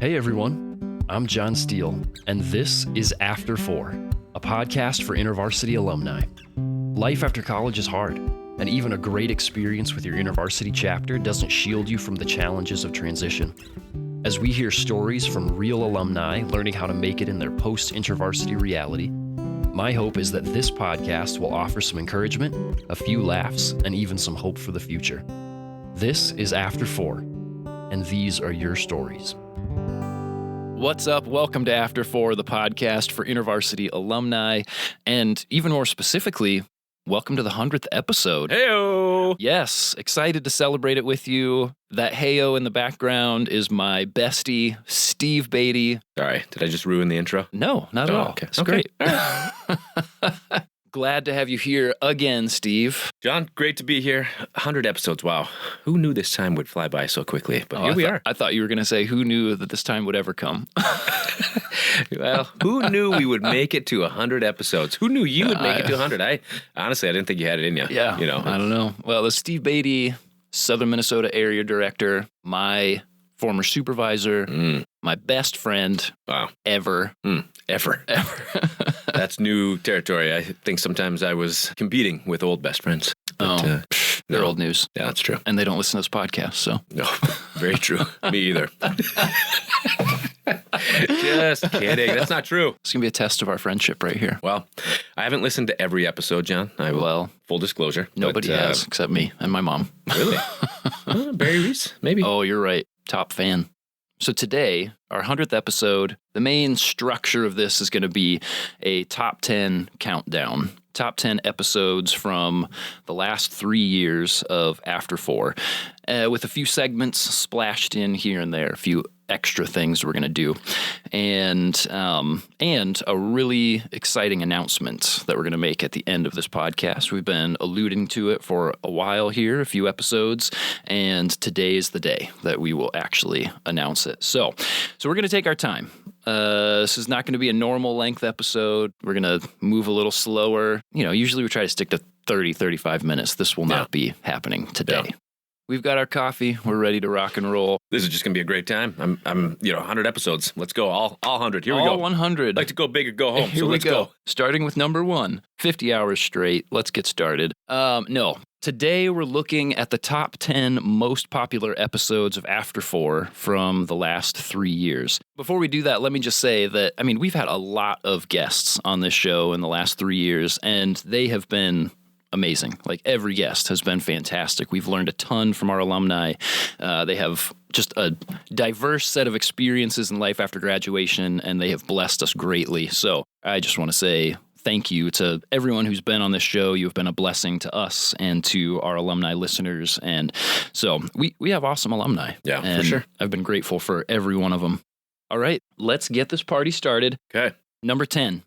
Hey everyone, I'm John Steele, and this is After 4, a podcast for InterVarsity Alumni. Life after college is hard, and even a great experience with your InterVarsity chapter doesn't shield you from the challenges of transition. As we hear stories from real alumni learning how to make it in their post-InterVarsity reality, my hope is that this podcast will offer some encouragement, a few laughs, and even some hope for the future. This is After 4, and these are your stories. What's up? Welcome to After 4, the podcast for InterVarsity alumni, and even more specifically, welcome to the 100th episode. Heyo! Yes, excited to celebrate it with you. That heyo in the background is my bestie, Steve Baty. Sorry, did I just ruin the intro? No, not at all. Okay. It's great. Glad to have you here again, Steve. John, great to be here. 100 episodes, wow. Who knew this time would fly by so quickly? But here we are. I thought you were going to say, who knew that this time would ever come? Well, who knew we would make it to 100 episodes? Who knew you would make it to 100? Honestly, I didn't think you had it in you. Yeah, you know. I don't know. Well, the Steve Baty, Southern Minnesota area director, my former supervisor, my best friend ever. Ever. That's new territory. I think sometimes I was competing with old best friends. But, they're old news. Yeah, that's true. And they don't listen to this podcast, so. No, very true. Me either. Just kidding. That's not true. It's going to be a test of our friendship right here. Well, I haven't listened to every episode, John. Full disclosure. Nobody has except me and my mom. Really? Barry Reese, maybe. Oh, you're right. Top fan. So today, our 100th episode, the main structure of this is going to be a top 10 countdown. Top 10 episodes from the last 3 years of After 4, with a few segments splashed in here and there, a few extra things we're going to do, and a really exciting announcement that we're going to make at the end of this podcast. We've been alluding to it for a while here, a few episodes, and today is the day that we will actually announce it. So we're going to take our time. This is not going to be a normal length episode. We're going to move a little slower. Usually we try to stick to 30, 35 minutes. This will not be happening today. Yeah. We've got our coffee. We're ready to rock and roll. This is just going to be a great time. I'm 100 episodes. Let's go. All 100. Here we go. All 100. Like to go big or go home. Here let's go. Starting with number 1, 50 hours straight. Let's get started. No. Today we're looking at the top 10 most popular episodes of After 4 from the last 3 years. Before we do that, let me just say that, we've had a lot of guests on this show in the last 3 years, and they have been amazing. Like, every guest has been fantastic. We've learned a ton from our alumni. They have just a diverse set of experiences in life after graduation, and they have blessed us greatly. So I just want to say thank you to everyone who's been on this show. You've been a blessing to us and to our alumni listeners. And so we have awesome alumni. Yeah, and for sure. I've been grateful for every one of them. All right, let's get this party started. Okay. Number 10.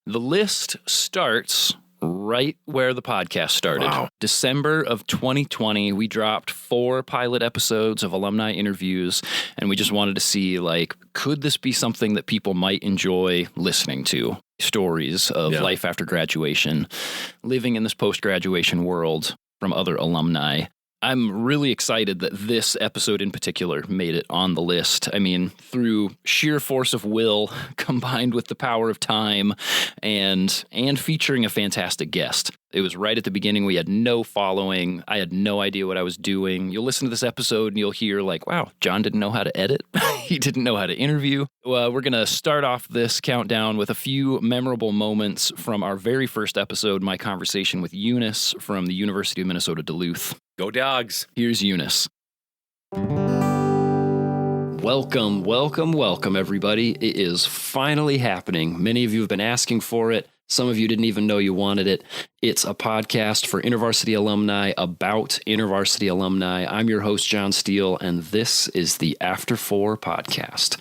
The list starts right where the podcast started. Wow. December of 2020, we dropped 4 pilot episodes of alumni interviews, and we just wanted to see, could this be something that people might enjoy listening to? Stories of life after graduation, living in this post-graduation world from other alumni. I'm really excited that this episode in particular made it on the list. Through sheer force of will, combined with the power of time, and featuring a fantastic guest. It was right at the beginning. We had no following. I had no idea what I was doing. You'll listen to this episode and you'll hear wow, John didn't know how to edit. He didn't know how to interview. We're going to start off this countdown with a few memorable moments from our very first episode, my conversation with Eunice from the University of Minnesota Duluth. Go Dogs. Here's Eunice. Welcome, everybody. It is finally happening. Many of you have been asking for it. Some of you didn't even know you wanted it. It's a podcast for InterVarsity alumni about InterVarsity alumni. I'm your host, John Steele, and this is the After 4 podcast.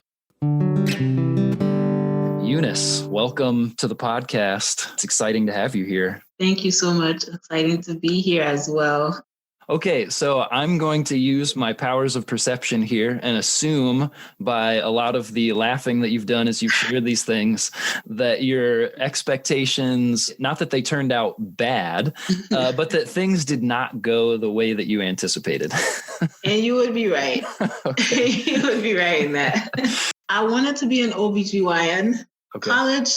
Eunice, welcome to the podcast. It's exciting to have you here. Thank you so much. Exciting to be here as well. Okay, so I'm going to use my powers of perception here and assume by a lot of the laughing that you've done as you've shared these things that your expectations, not that they turned out bad, but that things did not go the way that you anticipated. And you would be right. Okay. You would be right in that. I wanted to be an OBGYN. Okay. College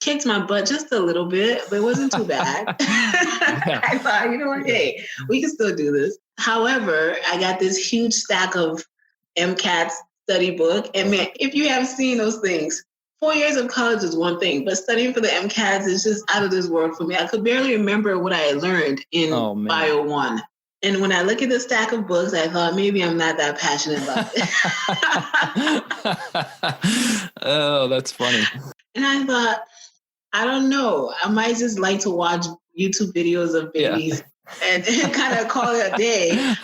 kicked my butt just a little bit, but it wasn't too bad. Yeah. I thought, you know what, hey, we can still do this. However, I got this huge stack of MCAT study book. And man, if you have seen those things, 4 years of college is one thing, but studying for the MCATs is just out of this world for me. I could barely remember what I had learned in Bio 1. And when I look at the stack of books, I thought maybe I'm not that passionate about it. Oh, that's funny. And I thought, I don't know. I might just like to watch YouTube videos of babies and kind of call it a day.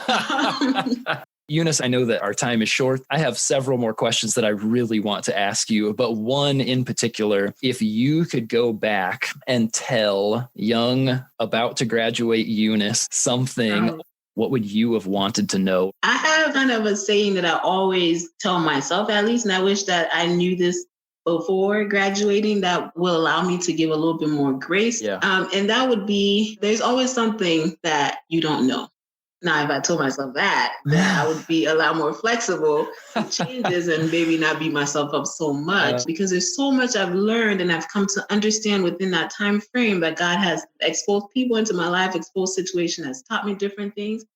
Eunice, I know that our time is short. I have several more questions that I really want to ask you, but one in particular, if you could go back and tell young, about to graduate Eunice something, what would you have wanted to know? I have kind of a saying that I always tell myself, at least, and I wish that I knew this before graduating, that will allow me to give a little bit more grace. Yeah. And that would be, there's always something that you don't know. Now, if I told myself that, then I would be a lot more flexible to changes and maybe not beat myself up so much, because there's so much I've learned and I've come to understand within that time frame that God has exposed people into my life, exposed situation, has taught me different things.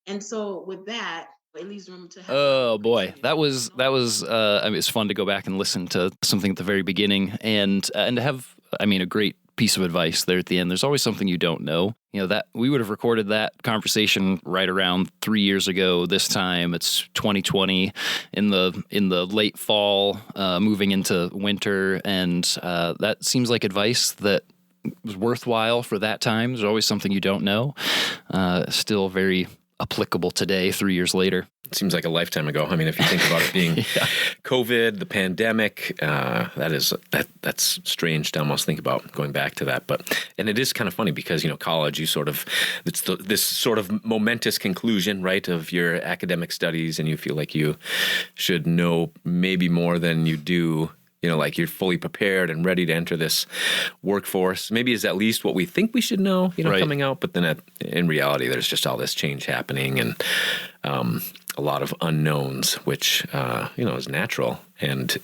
And so with that, it leaves room to have. Oh boy, that was. I mean, it's fun to go back and listen to something at the very beginning, and to have, I mean, a great piece of advice there at the end. There's always something you don't know. You know, that we would have recorded that conversation right around 3 years ago. This time it's 2020 in the late fall, moving into winter, and that seems like advice that was worthwhile for that time. There's always something you don't know. Still very applicable today, 3 years later. It seems like a lifetime ago. I mean, if you think about it being COVID, the pandemic, that's strange to almost think about going back to that. And it is kind of funny because, you know, college, you sort of, it's this sort of momentous conclusion, right, of your academic studies, and you feel like you should know maybe more than you do. You know, like you're fully prepared and ready to enter this workforce. Maybe is at least what we think we should know, you know, coming out. But then in reality, there's just all this change happening and a lot of unknowns, which, you know, is natural. And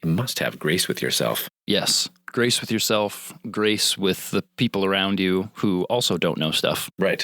you must have grace with yourself. Yes. Grace with yourself, grace with the people around you who also don't know stuff. Right.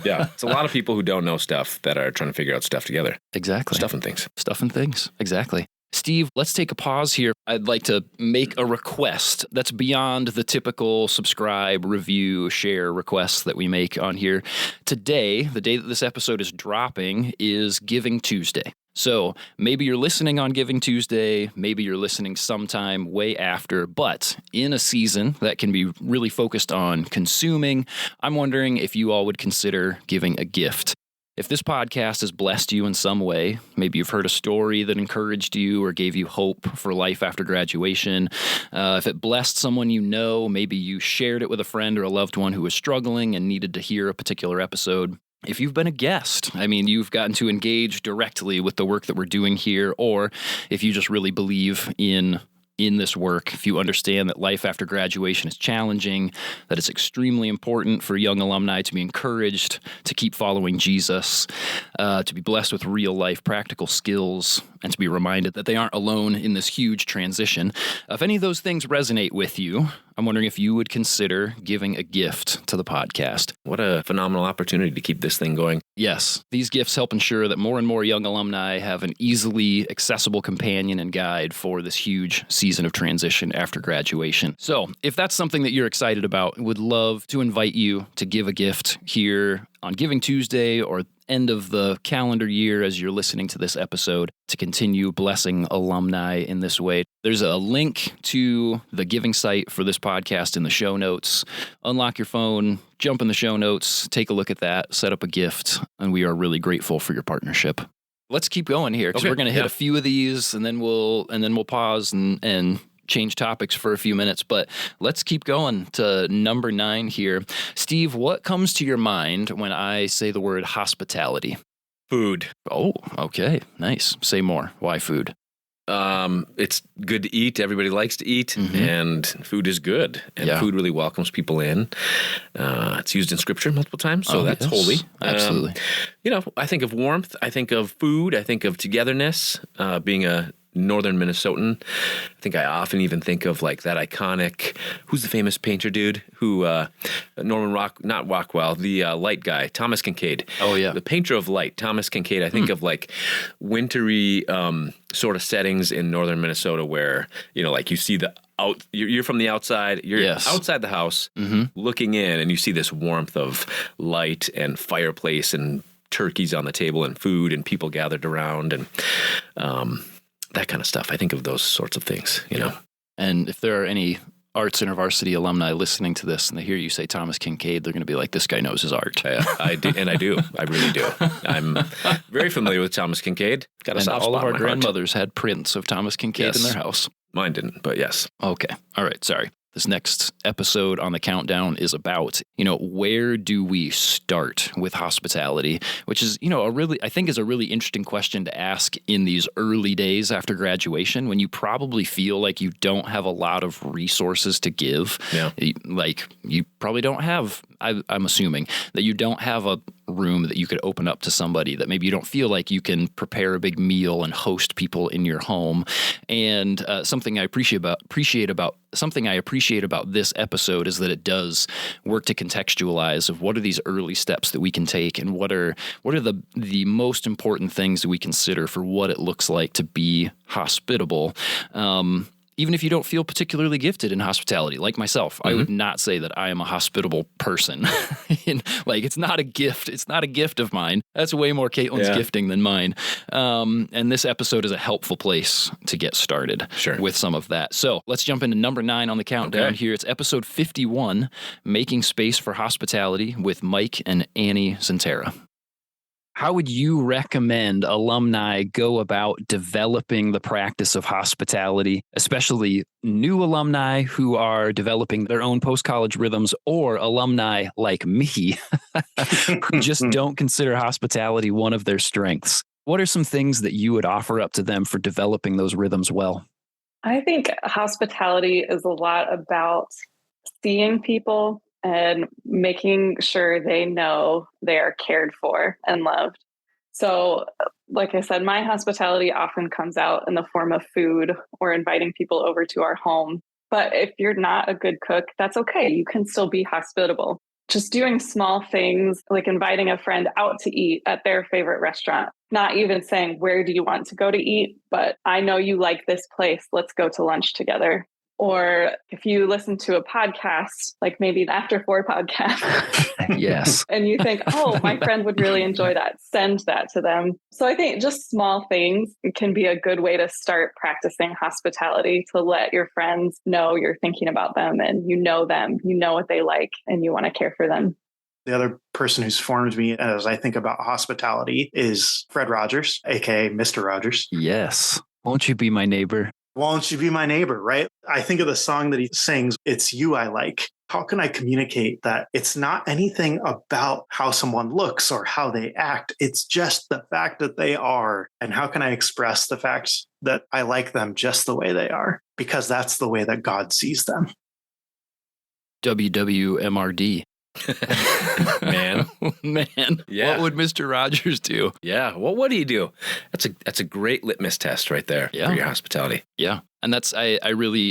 Yeah. It's a lot of people who don't know stuff that are trying to figure out stuff together. Exactly. Stuff and things. Stuff and things. Exactly. Steve, let's take a pause here. I'd like to make a request that's beyond the typical subscribe, review, share requests that we make on here. Today, the day that this episode is dropping, is Giving Tuesday. So maybe you're listening on Giving Tuesday, maybe you're listening sometime way after, but in a season that can be really focused on consuming, I'm wondering if you all would consider giving a gift. If this podcast has blessed you in some way, maybe you've heard a story that encouraged you or gave you hope for life after graduation, if it blessed someone you know, maybe you shared it with a friend or a loved one who was struggling and needed to hear a particular episode. If you've been a guest, I mean, you've gotten to engage directly with the work that we're doing here, or if you just really believe in this work, if you understand that life after graduation is challenging, that it's extremely important for young alumni to be encouraged to keep following Jesus, to be blessed with real life practical skills, and to be reminded that they aren't alone in this huge transition. If any of those things resonate with you, I'm wondering if you would consider giving a gift to the podcast. What a phenomenal opportunity to keep this thing going. Yes, these gifts help ensure that more and more young alumni have an easily accessible companion and guide for this huge season of transition after graduation. So if that's something that you're excited about, would love to invite you to give a gift here on Giving Tuesday or end of the calendar year as you're listening to this episode to continue blessing alumni in this way. There's a link to the giving site for this podcast in the show notes. Unlock your phone, jump in the show notes, take a look at that, set up a gift, and we are really grateful for your partnership. Let's keep going here because we're going to hit a few of these and then we'll pause and change topics for a few minutes, but let's keep going to number 9 here. Steve, what comes to your mind when I say the word hospitality? Food. Oh, okay. Nice. Say more. Why food? It's good to eat. Everybody likes to eat, and food is good. And food really welcomes people in. It's used in Scripture multiple times, so that's holy. Absolutely. I think of warmth. I think of food. I think of togetherness. Being a Northern Minnesotan, I think I often even think of like that iconic, who's the famous painter dude who, not Rockwell, the light guy, Thomas Kincaid. Oh, yeah. The painter of light, Thomas Kincaid. I think of like wintry sort of settings in Northern Minnesota where, like you see you're from the outside, you're outside the house looking in, and you see this warmth of light and fireplace and turkeys on the table and food and people gathered around and, that kind of stuff. I think of those sorts of things, And if there are any Arts InterVarsity alumni listening to this and they hear you say Thomas Kincaid, they're going to be like, this guy knows his art. I do. I really do. I'm very familiar with Thomas Kincaid. Got a soft spot all of our in my grandmothers had prints of Thomas Kincaid in their house. Mine didn't, but yes. Okay. All right. Sorry. This next episode on the countdown is about, where do we start with hospitality, which is, I think is a really interesting question to ask in these early days after graduation when you probably feel like you don't have a lot of resources to give. Yeah. Like you probably don't have, I'm assuming that you don't have a room that you could open up to somebody, that maybe you don't feel like you can prepare a big meal and host people in your home. And something I appreciate about this episode is that it does work to contextualize of what are these early steps that we can take and what are the most important things that we consider for what it looks like to be hospitable. Even if you don't feel particularly gifted in hospitality, like myself, I would not say that I am a hospitable person. It's not a gift. It's not a gift of mine. That's way more Caitlin's gifting than mine. And this episode is a helpful place to get started with some of that. So let's jump into number 9 on the countdown here. It's episode 51, Making Space for Hospitality with Mike and Annie Zentera. How would you recommend alumni go about developing the practice of hospitality, especially new alumni who are developing their own post-college rhythms, or alumni like me who just don't consider hospitality one of their strengths? What are some things that you would offer up to them for developing those rhythms well? I think hospitality is a lot about seeing people and making sure they know they are cared for and loved. So, like I said, my hospitality often comes out in the form of food or inviting people over to our home. But if you're not a good cook, that's okay. You can still be hospitable. Just doing small things like inviting a friend out to eat at their favorite restaurant, not even saying, where do you want to go to eat? But I know you like this place. Let's go to lunch together. Or if you listen to a podcast, like maybe the After 4 podcast, yes, and you think, oh, my friend would really enjoy that, send that to them. So I think just small things can be a good way to start practicing hospitality, to let your friends know you're thinking about them, and you know what they like, and you want to care for them. The other person who's formed me as I think about hospitality is Fred Rogers, aka Mr. Rogers. Yes. Won't you be my neighbor? Won't you be my neighbor, right? I think of the song that he sings, It's You I Like. How can I communicate that it's not anything about how someone looks or how they act? It's just the fact that they are. And how can I express the fact that I like them just the way they are? Because that's the way that God sees them. WWMRD. Man. Yeah. What would Mr. Rogers do? Yeah. What would he do? That's a great litmus test right there for your hospitality. Yeah. And that's, I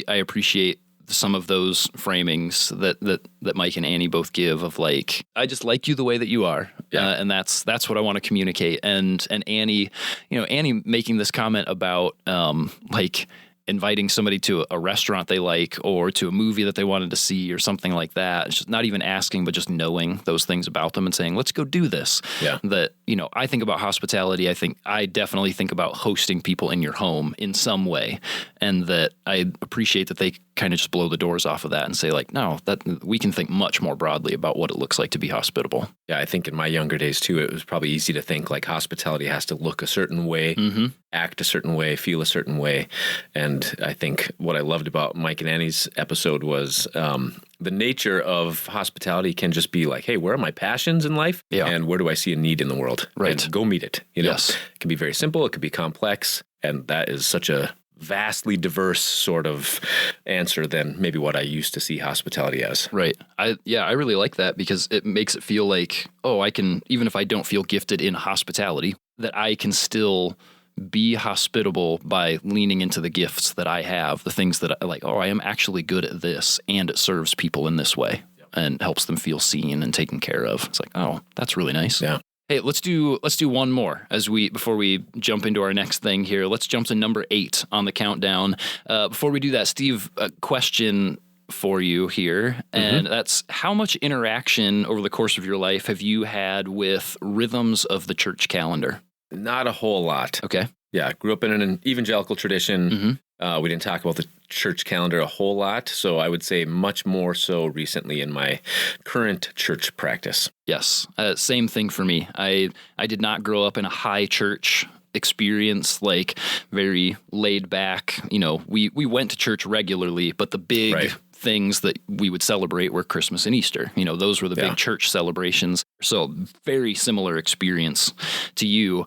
appreciate some of those framings that Mike and Annie both give of like, I just like you the way that you are. And that's what I want to communicate. And Annie, Annie making this comment about, like, inviting somebody to a restaurant they like or to a movie that they wanted to see or something like that. It's just not even asking, but just knowing those things about them and saying, let's go do this. Yeah. That, I think about hospitality. I definitely think about hosting people in your home in some way. And that I appreciate that they kind of just blow the doors off of that and say like, no, that we can think much more broadly about what it looks like to be hospitable. Yeah, I think in my younger days too, it was probably easy to think like hospitality has to look a certain way, act a certain way, feel a certain way. And I think what I loved about Mike and Annie's episode was the nature of hospitality can just be like, hey, where are my passions in life? Yeah. And where do I see a need in the world? Right. And go meet it. Yes. It can be very simple. It could be complex. And that is such a vastly diverse sort of answer than maybe what I used to see hospitality as. Right. I really like that because it makes it feel like, I can, even if I don't feel gifted in hospitality, that I can still be hospitable by leaning into the gifts that I have, the things that I like, I am actually good at this and it serves people in this way and helps them feel seen and taken care of. It's like, that's really nice. Yeah. Hey, let's do one more before we jump into our next thing here. Let's jump to number 8 on the countdown. Before we do that, Steve, a question for you here, and that's how much interaction over the course of your life have you had with rhythms of the church calendar? Not a whole lot. Okay. Yeah, I grew up in an evangelical tradition. We didn't talk about the church calendar a whole lot, so I would say much more so recently in my current church practice. Yes, same thing for me. I did not grow up in a high church experience, like very laid back. We went to church regularly, but the big things that we would celebrate were Christmas and Easter. Those were the big church celebrations. So very similar experience to you,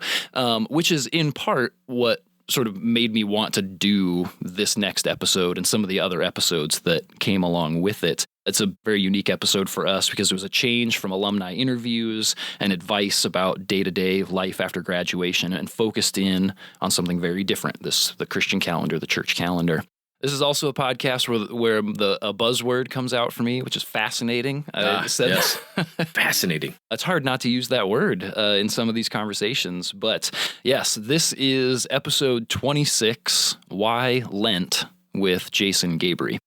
which is in part what sort of made me want to do this next episode and some of the other episodes that came along with it. It's a very unique episode for us because it was a change from alumni interviews and advice about day-to-day life after graduation and focused in on something very different, the Christian calendar, the church calendar. This is also a podcast where a buzzword comes out for me, which is fascinating. Yes. Fascinating. It's hard not to use that word in some of these conversations. But yes, this is episode 26, Why Lent, with Jason Gabry.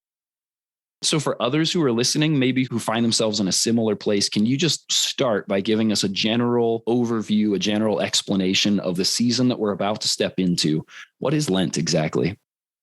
So for others who are listening, maybe who find themselves in a similar place, can you just start by giving us a general overview, a general explanation of the season that we're about to step into? What is Lent exactly?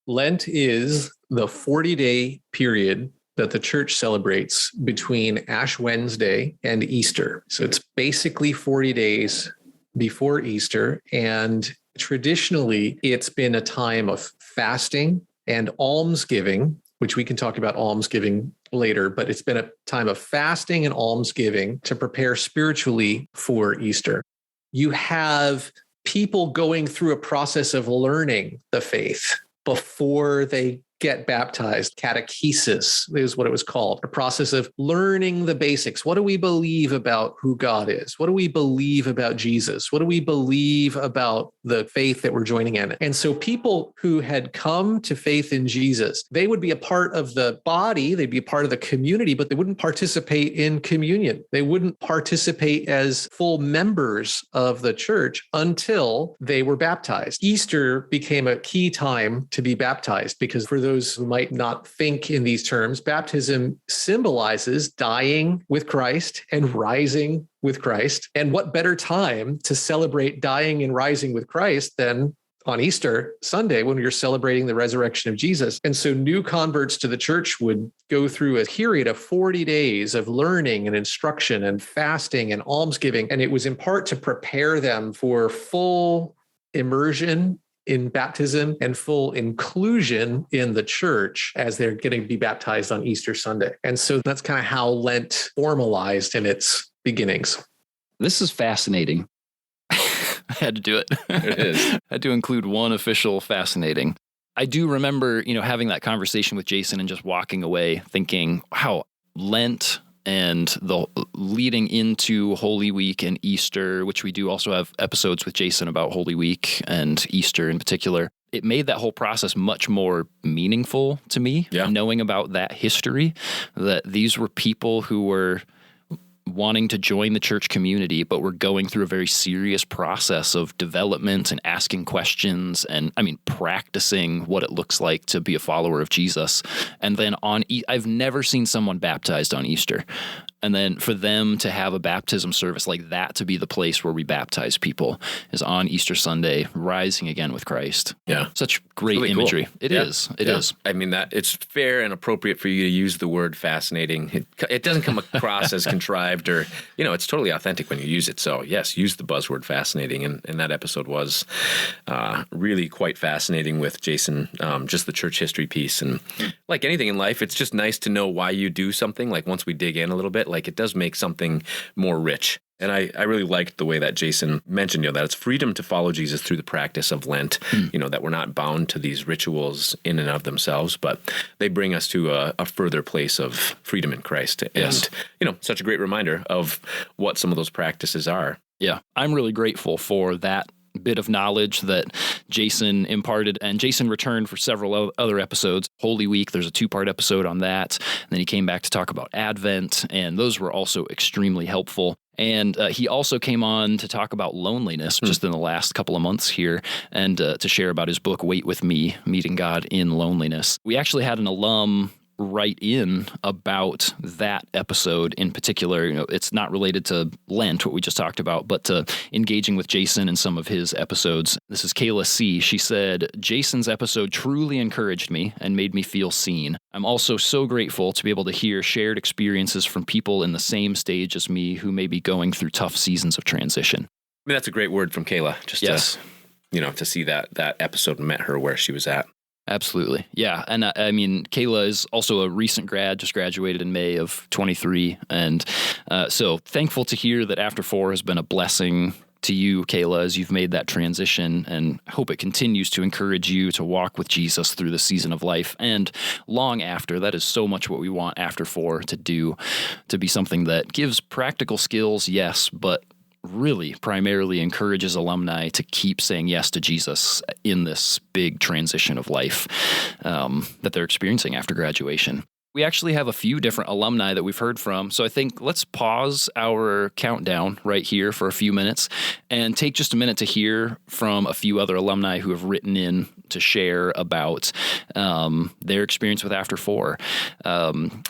Lent is the 40-day period that the church celebrates between Ash Wednesday and Easter. So it's basically 40 days before Easter. And traditionally, it's been a time of fasting and almsgiving, which we can talk about almsgiving later, but it's been a time of fasting and almsgiving to prepare spiritually for Easter. You have people going through a process of learning the faith before they get baptized. Catechesis is what it was called, a process of learning the basics. What do we believe about who God is? What do we believe about Jesus? What do we believe about the faith that we're joining in? And so people who had come to faith in Jesus, they would be a part of the body, they'd be a part of the community, but they wouldn't participate in communion. They wouldn't participate as full members of the church until they were baptized. Easter became a key time to be baptized because for those who might not think in these terms, baptism symbolizes dying with Christ and rising with Christ. And what better time to celebrate dying and rising with Christ than on Easter Sunday when you're celebrating the resurrection of Jesus? And so new converts to the church would go through a period of 40 days of learning and instruction and fasting and almsgiving. And it was in part to prepare them for full immersion in baptism and full inclusion in the church as they're getting to be baptized on Easter Sunday. And so that's kind of how Lent formalized in its beginnings. This is fascinating. I had to do it. It is. I had to include one official fascinating. I do remember, having that conversation with Jason and just walking away thinking, wow, Lent and the leading into Holy Week and Easter, which we do also have episodes with Jason about Holy Week and Easter in particular. It made that whole process much more meaningful to me, knowing about that history, that these were people who were wanting to join the church community, but were going through a very serious process of development and asking questions and, practicing what it looks like to be a follower of Jesus. And then I've never seen someone baptized on Easter. And then for them to have a baptism service like that, to be the place where we baptize people, is on Easter Sunday, rising again with Christ. Yeah. Such great Really imagery. cool. It is. It is. I mean, that it's fair and appropriate for you to use the word fascinating. It doesn't come across as contrived or, it's totally authentic when you use it. So yes, use the buzzword fascinating. And that episode was really quite fascinating with Jason, just the church history piece. And like anything in life, it's just nice to know why you do something. Like once we dig in a little bit, like it does make something more rich. And I really liked the way that Jason mentioned, that it's freedom to follow Jesus through the practice of Lent, that we're not bound to these rituals in and of themselves, but they bring us to a further place of freedom in Christ. Yes. And, such a great reminder of what some of those practices are. Yeah, I'm really grateful for that bit of knowledge that Jason imparted, and Jason returned for several other episodes. Holy Week, there's a 2-part episode on that. And then he came back to talk about Advent, and those were also extremely helpful. And he also came on to talk about loneliness just in the last couple of months here, and to share about his book, Wait With Me, Meeting God in Loneliness. We actually had an alum write in about that episode in particular. It's not related to Lent, what we just talked about, but to engaging with Jason in some of his episodes. This is Kayla C. She said, Jason's episode truly encouraged me and made me feel seen. I'm also so grateful to be able to hear shared experiences from people in the same stage as me who may be going through tough seasons of transition. I mean, that's a great word from Kayla. Just yes. To see that episode met her where she was at. Absolutely. Yeah. And I mean, Kayla is also a recent grad, just graduated in May of 23. And so thankful to hear that After 4 has been a blessing to you, Kayla, as you've made that transition, and hope it continues to encourage you to walk with Jesus through the season of life and long after. That is so much what we want After 4 to do, to be something that gives practical skills, yes, but really primarily encourages alumni to keep saying yes to Jesus in this big transition of life that they're experiencing after graduation. We actually have a few different alumni that we've heard from, so I think let's pause our countdown right here for a few minutes and take just a minute to hear from a few other alumni who have written in to share about their experience with After 4.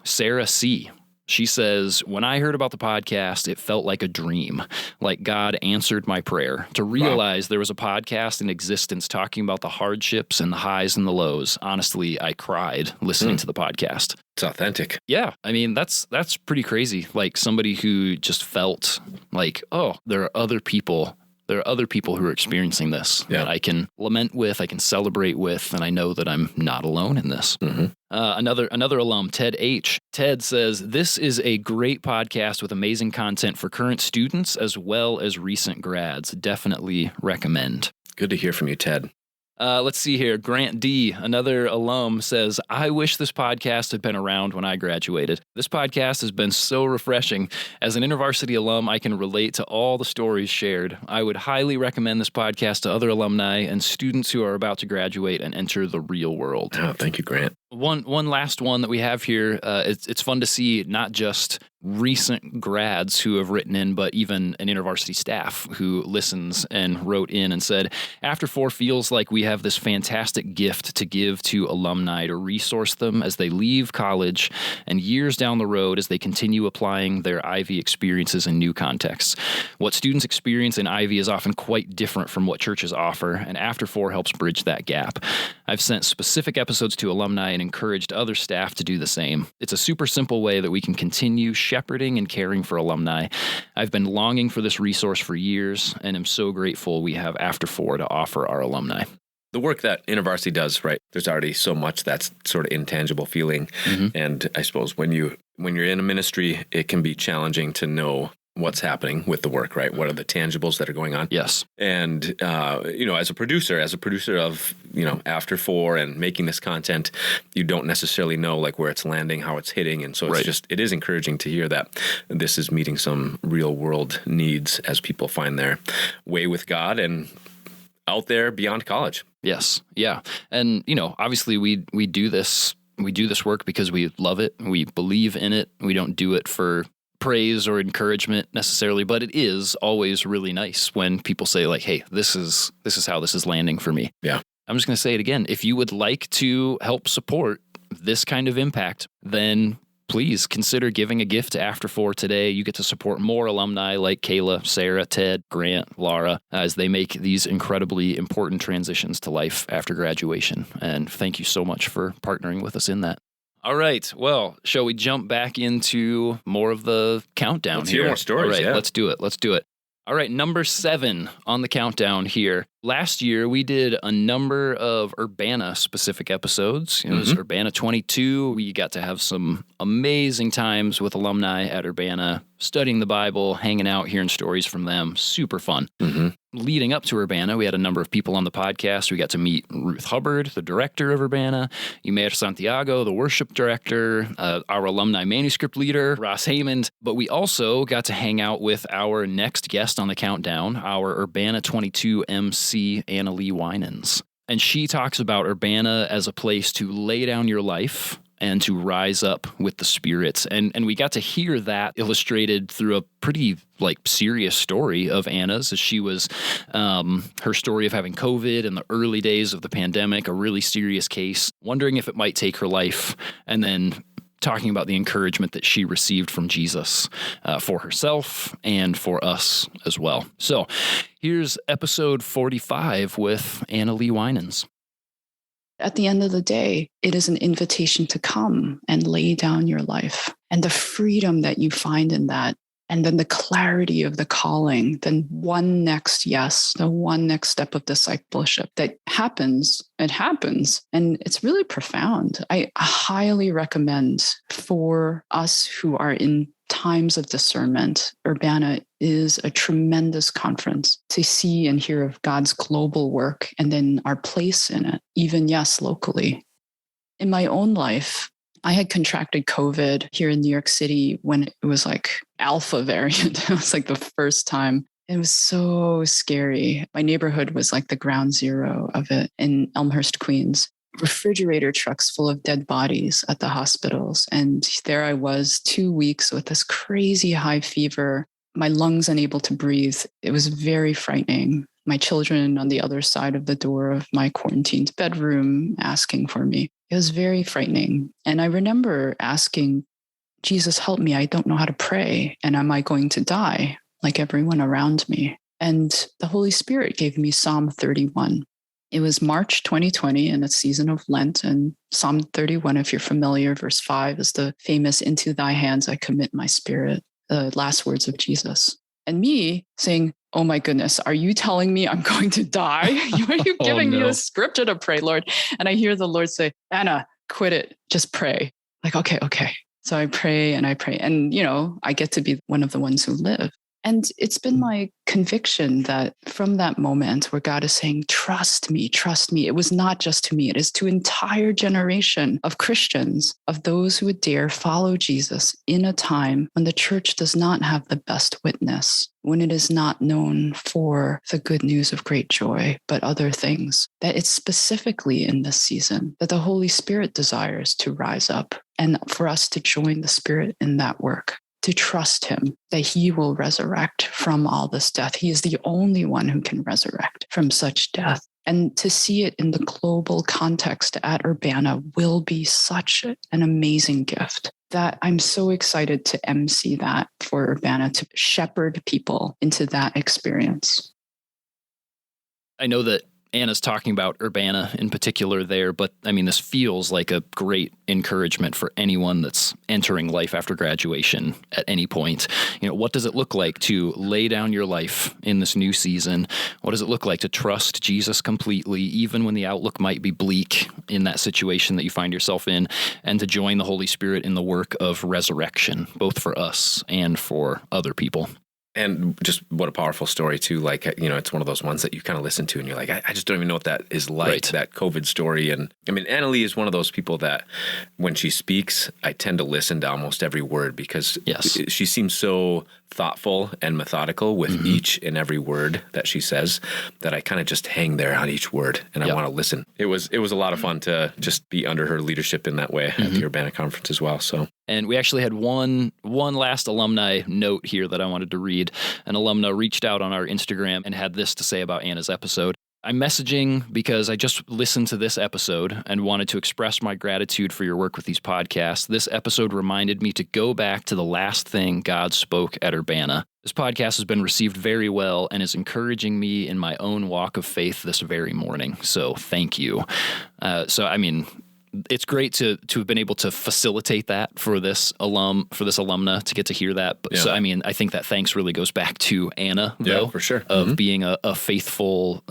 Sarah C. She says, when I heard about the podcast, it felt like a dream, like God answered my prayer. To realize there was a podcast in existence talking about the hardships and the highs and the lows. Honestly, I cried listening to the podcast. It's authentic. Yeah. I mean, that's pretty crazy. Like somebody who just felt like, oh, there are other people who are experiencing this that I can lament with, I can celebrate with, and I know that I'm not alone in this. Mm-hmm. Another alum, Ted H. Ted says, this is a great podcast with amazing content for current students as well as recent grads. Definitely recommend. Good to hear from you, Ted. Let's see here. Grant D., another alum, says, I wish this podcast had been around when I graduated. This podcast has been so refreshing. As an InterVarsity alum, I can relate to all the stories shared. I would highly recommend this podcast to other alumni and students who are about to graduate and enter the real world. Oh, thank you, Grant. One last one that we have here. It's fun to see not just recent grads who have written in, but even an InterVarsity staff who listens and wrote in and said, After 4 feels like we have this fantastic gift to give to alumni to resource them as they leave college and years down the road as they continue applying their Ivy experiences in new contexts. What students experience in Ivy is often quite different from what churches offer, and After 4 helps bridge that gap. I've sent specific episodes to alumni and encouraged other staff to do the same. It's a super simple way that we can continue shepherding and caring for alumni. I've been longing for this resource for years and am so grateful we have After 4 to offer our alumni. The work that InterVarsity does, right? There's already so much that's sort of intangible feeling. Mm-hmm. And I suppose when you're in a ministry, it can be challenging to know what's happening with the work, right? What are the tangibles that are going on? Yes. And, as a producer of, After 4 and making this content, you don't necessarily know like where it's landing, how it's hitting. And so it is encouraging to hear that this is meeting some real world needs as people find their way with God and out there beyond college. Yes. Yeah. And, obviously we do this work because we love it. We believe in it. We don't do it for praise or encouragement necessarily, but it is always really nice when people say like, hey, this is how this is landing for me. Yeah. I'm just going to say it again. If you would like to help support this kind of impact, then please consider giving a gift to After 4 today. You get to support more alumni like Kayla, Sarah, Ted, Grant, Laura, as they make these incredibly important transitions to life after graduation. And thank you so much for partnering with us in that. All right. Well, shall we jump back into more of the countdown Let's here? hear more stories. All right, yeah. let's do it. All right, number 7 on the countdown here. Last year, we did a number of Urbana-specific episodes. It was Urbana 22. We got to have some amazing times with alumni at Urbana, studying the Bible, hanging out, hearing stories from them. Super fun. Leading up to Urbana, we had a number of people on the podcast. We got to meet Ruth Hubbard, the director of Urbana, Ymer Santiago, the worship director, our alumni manuscript leader, Ross Haymond. But we also got to hang out with our next guest on the countdown, our Urbana 22 MC, Anna Lee Winans. And she talks about Urbana as a place to lay down your life and to rise up with the Spirit. And we got to hear that illustrated through a pretty serious story of Anna's, as she was, her story of having COVID in the early days of the pandemic, a really serious case, wondering if it might take her life, and then talking about the encouragement that she received from Jesus for herself and for us as well. So here's episode 45 with Anna Lee Winans. At the end of the day, it is an invitation to come and lay down your life, and the freedom that you find in that, and then the clarity of the calling, then one next yes, the one next step of discipleship that happens. It happens, and it's really profound. I highly recommend for us who are in times of discernment, Urbana is a tremendous conference to see and hear of God's global work and then our place in it, even, yes, locally. In my own life, I had contracted COVID here in New York City when it was alpha variant. It was the first time. It was so scary. My neighborhood was the ground zero of it in Elmhurst, Queens. Refrigerator trucks full of dead bodies at the hospitals. And there I was 2 weeks with this crazy high fever, my lungs unable to breathe. It was very frightening. My children on the other side of the door of my quarantined bedroom asking for me. It was very frightening. And I remember asking, Jesus, help me. I don't know how to pray. And am I going to die like everyone around me? And the Holy Spirit gave me Psalm 31. It was March 2020 in a season of Lent. And Psalm 31, if you're familiar, verse 5 is the famous, into thy hands I commit my spirit, the last words of Jesus. And me saying, oh my goodness, are you telling me I'm going to die? Are you giving me a scripture to pray, Lord? And I hear the Lord say, Anna, quit it. Just pray. Okay. So I pray. And, I get to be one of the ones who live. And it's been my conviction that from that moment where God is saying, trust me. It was not just to me. It is to an entire generation of Christians, of those who would dare follow Jesus in a time when the church does not have the best witness, when it is not known for the good news of great joy, but other things. That it's specifically in this season that the Holy Spirit desires to rise up and for us to join the Spirit in that work. To trust him that he will resurrect from all this death. He is the only one who can resurrect from such death. And to see it in the global context at Urbana will be such an amazing gift that I'm so excited to MC that for Urbana, to shepherd people into that experience. I know that Anna's talking about Urbana in particular there, but this feels like a great encouragement for anyone that's entering life after graduation at any point. What does it look like to lay down your life in this new season? What does it look like to trust Jesus completely, even when the outlook might be bleak in that situation that you find yourself in, and to join the Holy Spirit in the work of resurrection, both for us and for other people? And just what a powerful story too. It's one of those ones that you kind of listen to and you're like, I just don't even know what that is like, right. That COVID story. And Anna Lee is one of those people that when she speaks, I tend to listen to almost every word because she seems so thoughtful and methodical with each and every word that she says that I kind of just hang there on each word and I want to listen. It was a lot of fun to just be under her leadership in that way at the Urbana conference as well. So. And we actually had one last alumni note here that I wanted to read. An alumna reached out on our Instagram and had this to say about Anna's episode. I'm messaging because I just listened to this episode and wanted to express my gratitude for your work with these podcasts. This episode reminded me to go back to the last thing God spoke at Urbana. This podcast has been received very well and is encouraging me in my own walk of faith this very morning. So thank you. It's great to have been able to facilitate that for this alumna to get to hear that. But so, I think that thanks really goes back to Anna, though, for sure, of being a faithful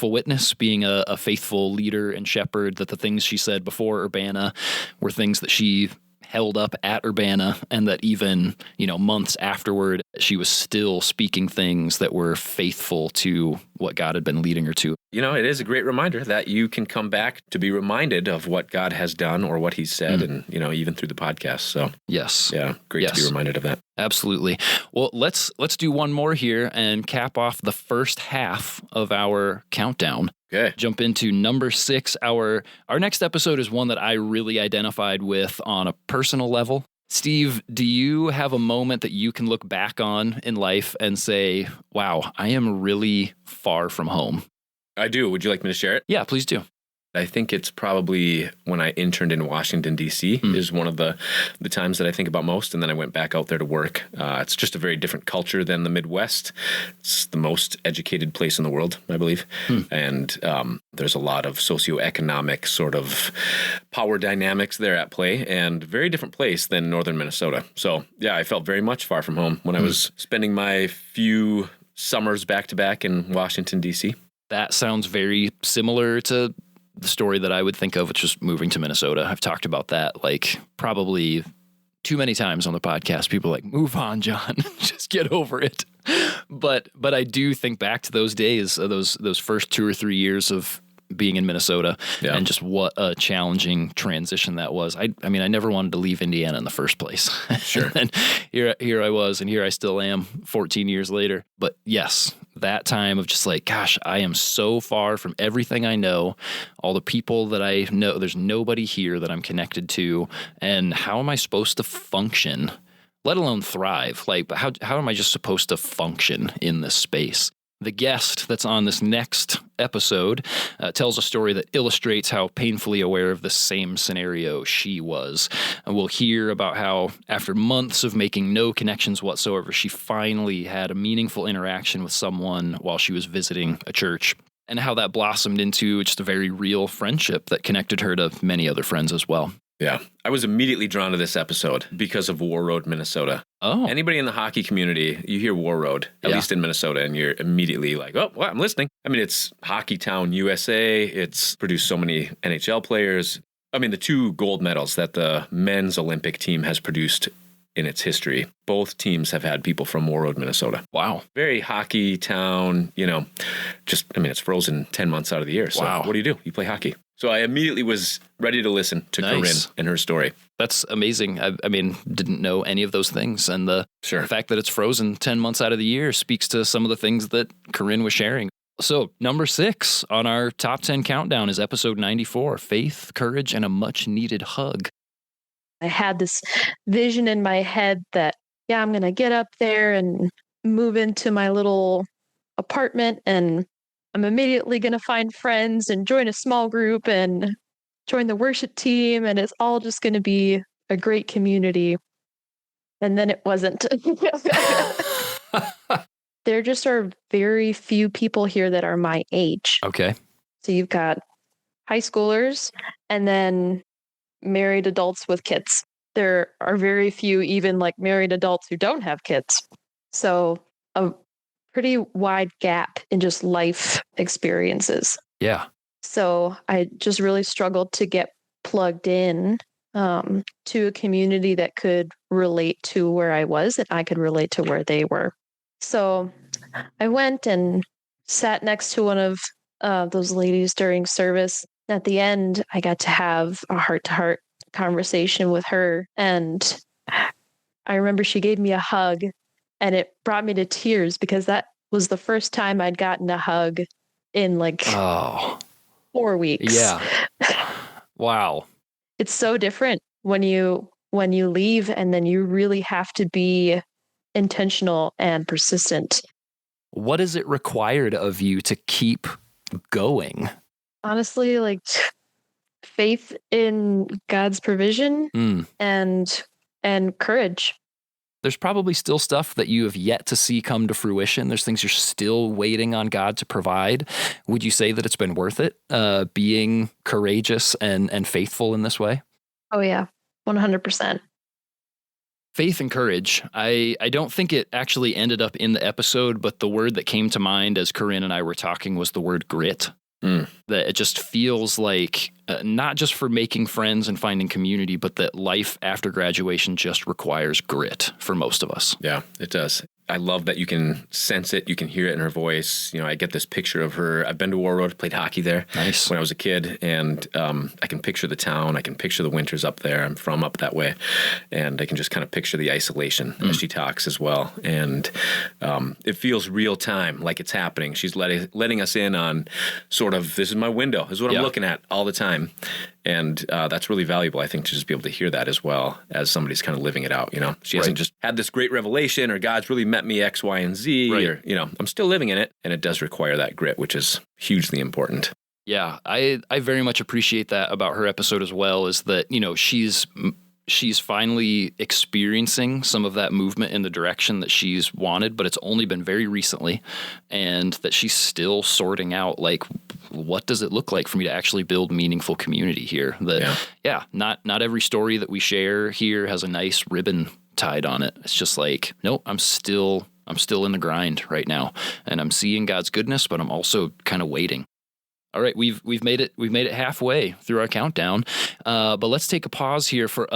witness, being a faithful leader and shepherd. That the things she said before Urbana were things that she held up at Urbana, and that even, months afterward, she was still speaking things that were faithful to what God had been leading her to. It is a great reminder that you can come back to be reminded of what God has done or what He's said, and, even through the podcast. So, yes. Yeah, great to be reminded of that. Absolutely. Well, let's do one more here and cap off the first half of our countdown. Okay. Jump into number 6. Our next episode is one that I really identified with on a personal level. Steve, do you have a moment that you can look back on in life and say, wow, I am really far from home? I do. Would you like me to share it? Yeah, please do. I think it's probably when I interned in Washington, D.C. is one of the times that I think about most. And then I went back out there to work. It's just a very different culture than the Midwest. It's the most educated place in the world, I believe. And there's a lot of socioeconomic sort of power dynamics there at play, and very different place than northern Minnesota. So, yeah, I felt very much far from home when I was spending my few summers back to back in Washington, D.C. That sounds very similar to the story that I would think of, which is moving to Minnesota. I've talked about that like probably too many times on the podcast. People are like, move on, John, just get over it. But I do think back to those days, those first 2 or 3 years of being in Minnesota, and just what a challenging transition that was. I never wanted to leave Indiana in the first place. Sure. And here I was, and here I still am 14 years later. But yes, that time of just like, gosh, I am so far from everything I know, all the people that I know, there's nobody here that I'm connected to. And how am I supposed to function, let alone thrive? Like, how am I just supposed to function in this space? The guest that's on this next episode tells a story that illustrates how painfully aware of the same scenario she was. And we'll hear about how, after months of making no connections whatsoever, she finally had a meaningful interaction with someone while she was visiting a church, and how that blossomed into just a very real friendship that connected her to many other friends as well. Yeah. I was immediately drawn to this episode because of War Road, Minnesota. Oh. Anybody in the hockey community, you hear War Road, at least in Minnesota, and you're immediately like, oh, well, I'm listening. I mean, it's Hockey Town, USA. It's produced so many NHL players. I mean, the 2 gold medals that the men's Olympic team has produced in its history, both teams have had people from War Road, Minnesota. Wow. Very hockey town, it's frozen 10 months out of the year. So what do? You play hockey. So I immediately was ready to listen to Corinne and her story. That's amazing. I didn't know any of those things. And the fact that it's frozen 10 months out of the year speaks to some of the things that Corinne was sharing. So number 6 on our top 10 countdown is episode 94, Faith, Courage, and a Much Needed Hug. I had this vision in my head that, I'm going to get up there and move into my little apartment, and I'm immediately going to find friends and join a small group and join the worship team. And it's all just going to be a great community. And then it wasn't. There just are very few people here that are my age. Okay. So you've got high schoolers and then married adults with kids. There are very few even like married adults who don't have kids. So a pretty wide gap in just life experiences. Yeah. So I just really struggled to get plugged in to a community that could relate to where I was and I could relate to where they were. So I went and sat next to one of those ladies during service. At the end, I got to have a heart-to-heart conversation with her. And I remember she gave me a hug, and it brought me to tears because that was the first time I'd gotten a hug in 4 weeks. Yeah. Wow. It's so different when you leave, and then you really have to be intentional and persistent. What is it required of you to keep going? Honestly, like faith in God's provision and courage. There's probably still stuff that you have yet to see come to fruition. There's things you're still waiting on God to provide. Would you say that it's been worth it, being courageous and faithful in this way? Oh yeah, 100%. Faith and courage. I don't think it actually ended up in the episode, but the word that came to mind as Corinne and I were talking was the word grit. That it just feels like not just for making friends and finding community, but that life after graduation just requires grit for most of us. Yeah, it does. I love that you can sense it. You can hear it in her voice. You know, I get this picture of her. I've been to War Road, played hockey there when I was a kid. And I can picture the town. I can picture the winters up there. I'm from up that way. And I can just kind of picture the isolation as she talks as well. And it feels real time, like it's happening. She's letting us in on sort of, this is my window. This is what I'm looking at all the time. And that's really valuable, I think, to just be able to hear that as well as somebody's kind of living it out. You know, she hasn't just had this great revelation or God's really met me X, Y, and Z, or, you know, I'm still living in it. And it does require that grit, which is hugely important. Yeah, I very much appreciate that about her episode as well, is that, you know, she's finally experiencing some of that movement in the direction that she's wanted, but it's only been very recently, and that she's still sorting out, like, what does it look like for me to actually build meaningful community here? That, not every story that we share here has a nice ribbon tied on it. It's just like, nope, I'm still in the grind right now, and I'm seeing God's goodness, but I'm also kind of waiting. All right, we've made it halfway through our countdown, but let's take a pause here for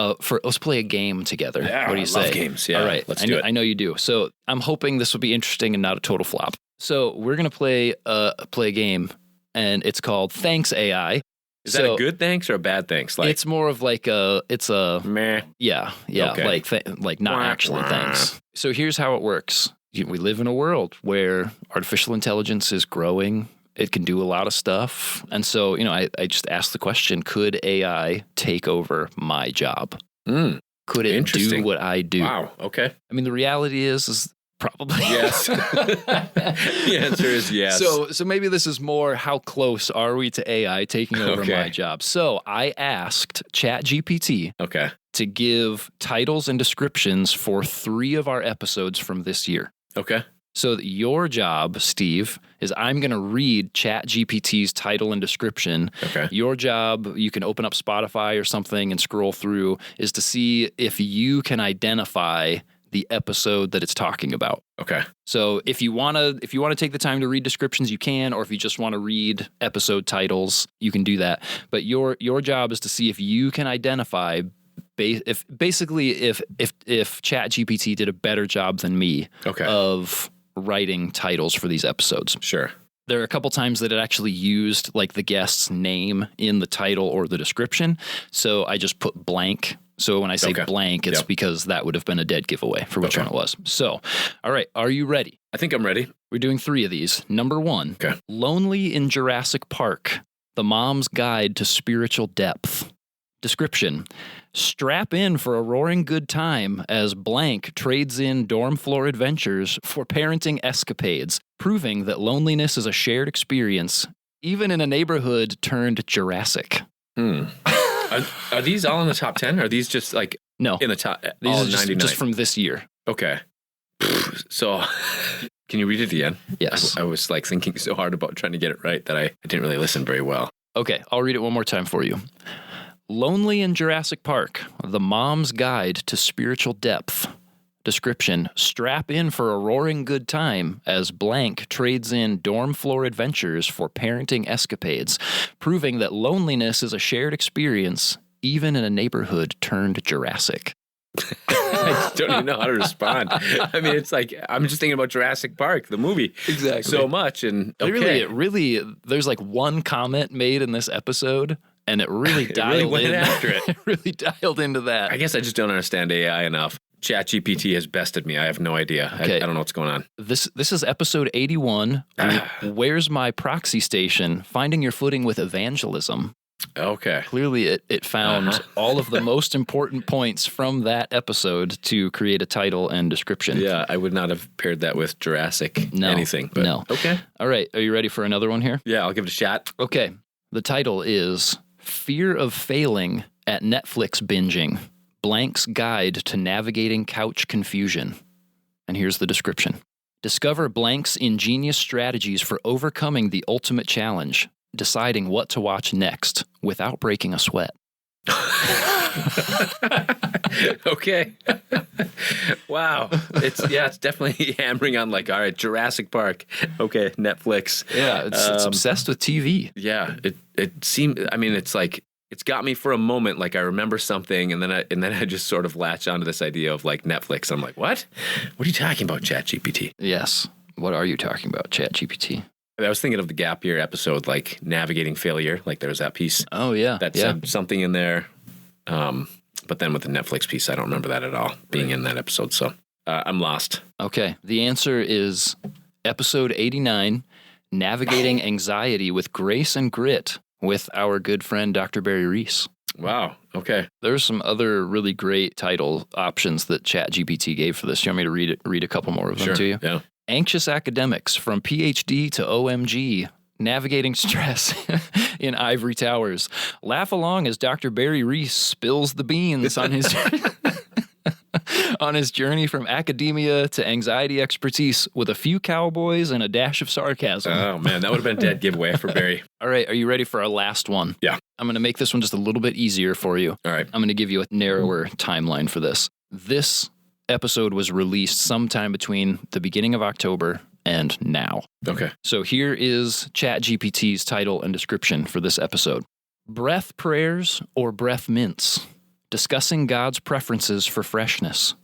let's play a game together. Yeah, what do you say? I love games. Yeah, all right, let's do it. I know you do. So I'm hoping this will be interesting and not a total flop. So we're gonna play a game, and it's called Thanks AI. Is that a good thanks or a bad thanks? Like, it's more of like it's a meh. Yeah, Okay. like not actually thanks. So here's how it works. We live in a world where artificial intelligence is growing. It can do a lot of stuff. And so, you know, I just asked the question, could AI take over my job? Could it do what I do? Wow. Okay. I mean, the reality is probably yes. The answer is yes. So maybe this is more, how close are we to AI taking over my job? So I asked ChatGPT to give titles and descriptions for 3 of our episodes from this year. Okay. So your job, Steve, is I'm going to read ChatGPT's title and description. Okay. Your job, you can open up Spotify or something and scroll through, is to see if you can identify the episode that it's talking about. Okay. So if you want to take the time to read descriptions, you can, or if you just want to read episode titles, you can do that. But your job is to see if you can identify if ChatGPT did a better job than me of writing titles for these episodes. Sure. There are a couple times that it actually used like the guest's name in the title or the description. So I just put blank. So when I say blank, it's because that would have been a dead giveaway for which one it was. So, all right. Are you ready? I think I'm ready. We're doing 3 of these. Number 1, Lonely in Jurassic Park, The Mom's Guide to Spiritual Depth. Description: strap in for a roaring good time as blank trades in dorm floor adventures for parenting escapades, proving that loneliness is a shared experience, even in a neighborhood turned Jurassic. Are these all in the top 10? Or are these just like no in the top? These all are just from this year. Okay. So, can you read it again? Yes. I was like thinking so hard about trying to get it right that I didn't really listen very well. Okay, I'll read it one more time for you. Lonely in Jurassic Park, The Mom's Guide to Spiritual Depth. Description: strap in for a roaring good time as blank trades in dorm floor adventures for parenting escapades, proving that loneliness is a shared experience, even in a neighborhood turned Jurassic. I don't even know how to respond. I mean, it's like, I'm just thinking about Jurassic Park, the movie, so much. And really, there's like one comment made in this episode, and it really dialed went after it. It really dialed into that. I guess I just don't understand AI enough. ChatGPT has bested me. I have no idea. Okay. I don't know what's going on. This is episode 81. Where's my proxy station? Finding your footing with evangelism. Okay. Clearly, it found all of the most important points from that episode to create a title and description. Yeah, I would not have paired that with Jurassic anything. But no. Okay. All right. Are you ready for another one here? Yeah, I'll give it a shot. Okay. The title is Fear of Failing at Netflix Binging, Blank's Guide to Navigating Couch Confusion. And here's the description. Discover Blank's ingenious strategies for overcoming the ultimate challenge, deciding what to watch next without breaking a sweat. Okay. Wow. It's definitely hammering on like, all right, Jurassic Park. Okay, Netflix. Yeah, it's obsessed with TV. Yeah, it seemed. I mean, it's like it's got me for a moment. Like I remember something, and then I just sort of latch onto this idea of like Netflix. I'm like, what? What are you talking about, ChatGPT? Yes. What are you talking about, ChatGPT? I was thinking of the gap year episode, like navigating failure. Like there was that piece. Oh yeah, that said something in there. But then with the Netflix piece, I don't remember that at all being in that episode. So I'm lost. Okay. The answer is episode 89, Navigating Anxiety with Grace and Grit with our good friend, Dr. Barry Reese. Wow. Okay. There's some other really great title options that ChatGPT gave for this. You want me to read a couple more of them to you? Yeah. Anxious Academics from PhD to OMG. Navigating stress in ivory towers. Laugh along as Dr. Barry Reese spills the beans on his on his journey from academia to anxiety expertise with a few cowboys and a dash of sarcasm. Oh, man, that would have been a dead giveaway for Barry. All right, are you ready for our last one? Yeah. I'm going to make this one just a little bit easier for you. All right. I'm going to give you a narrower timeline for this. This episode was released sometime between the beginning of October and now. Okay. So here is ChatGPT's title and description for this episode. Breath prayers or breath mints? Discussing God's preferences for freshness.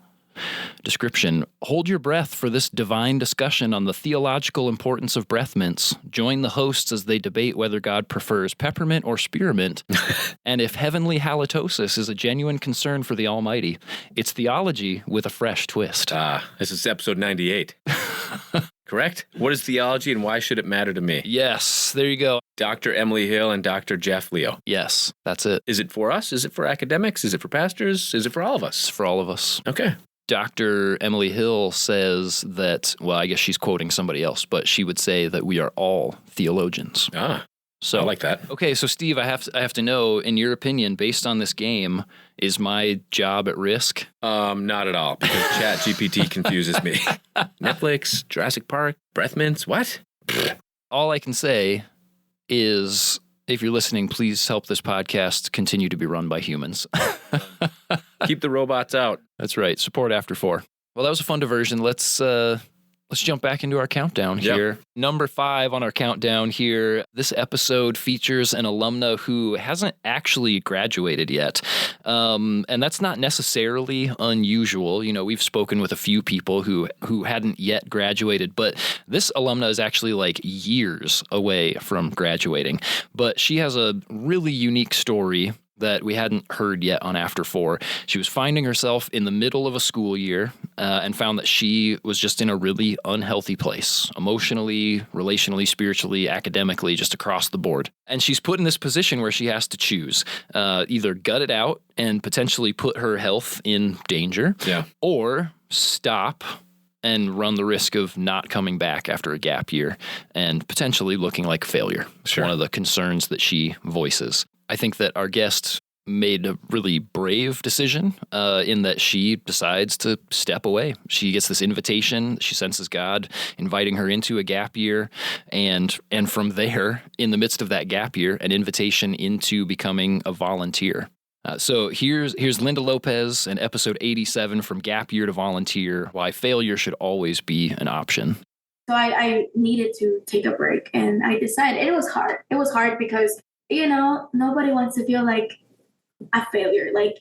Description. Hold your breath for this divine discussion on the theological importance of breath mints. Join the hosts as they debate whether God prefers peppermint or spearmint, and if heavenly halitosis is a genuine concern for the Almighty. It's theology with a fresh twist. This is episode 98. Correct? What is theology and why should it matter to me? Yes, there you go. Dr. Emily Hill and Dr. Jeff Leo. Yes, that's it. Is it for us? Is it for academics? Is it for pastors? Is it for all of us? It's for all of us. Okay. Dr. Emily Hill says that, well, I guess she's quoting somebody else, but she would say that we are all theologians. So I like that. Okay, so Steve, I have to know, in your opinion, based on this game, is my job at risk? Not at all, because ChatGPT confuses me. Netflix, Jurassic Park, breath mints, what? All I can say is, if you're listening, please help this podcast continue to be run by humans. Keep the robots out. That's right. Support after 4. Well, that was a fun diversion. Let's jump back into our countdown here. Yep. Number 5 on our countdown here. This episode features an alumna who hasn't actually graduated yet. And that's not necessarily unusual. You know, we've spoken with a few people who hadn't yet graduated, but this alumna is actually like years away from graduating. But she has a really unique story that we hadn't heard yet on After 4. She was finding herself in the middle of a school year and found that she was just in a really unhealthy place, emotionally, relationally, spiritually, academically, just across the board. And she's put in this position where she has to choose, either gut it out and potentially put her health in danger, or stop and run the risk of not coming back after a gap year and potentially looking like failure. It's one of the concerns that she voices. I think that our guest made a really brave decision in that she decides to step away. She gets this invitation. She senses God inviting her into a gap year. And from there, in the midst of that gap year, an invitation into becoming a volunteer. So here's Linda Lopez in episode 87, From Gap Year to Volunteer, Why Failure Should Always Be an Option. So I needed to take a break, and I decided it was hard. It was hard because, you know, nobody wants to feel like a failure. Like,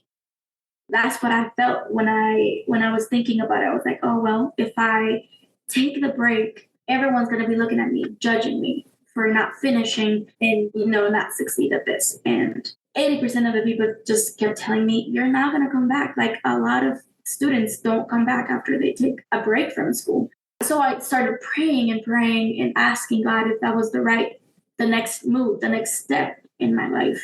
that's what I felt when I was thinking about it. I was like, oh, well, if I take the break, everyone's going to be looking at me, judging me for not finishing and, you know, not succeed at this. And 80% of the people just kept telling me, you're not going to come back. Like, a lot of students don't come back after they take a break from school. So I started praying and asking God if that was the next move, the next step in my life.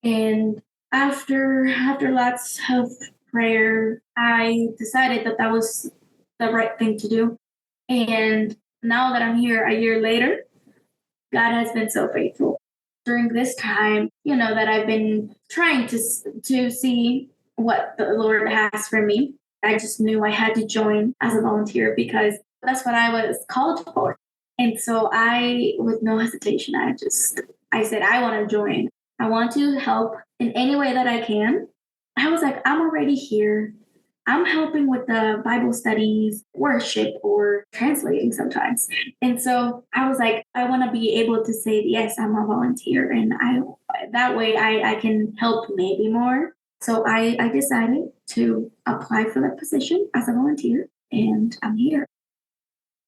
And after lots of prayer, I decided that that was the right thing to do. And now that I'm here a year later, God has been so faithful. During this time, that I've been trying to see what the Lord has for me, I just knew I had to join as a volunteer because that's what I was called for. And so I, with no hesitation, I said, I want to join. I want to help in any way that I can. I was like, I'm already here. I'm helping with the Bible studies, worship, or translating sometimes. And so I was like, I want to be able to say, yes, I'm a volunteer. And that way I can help maybe more. So I decided to apply for the position as a volunteer, and I'm here.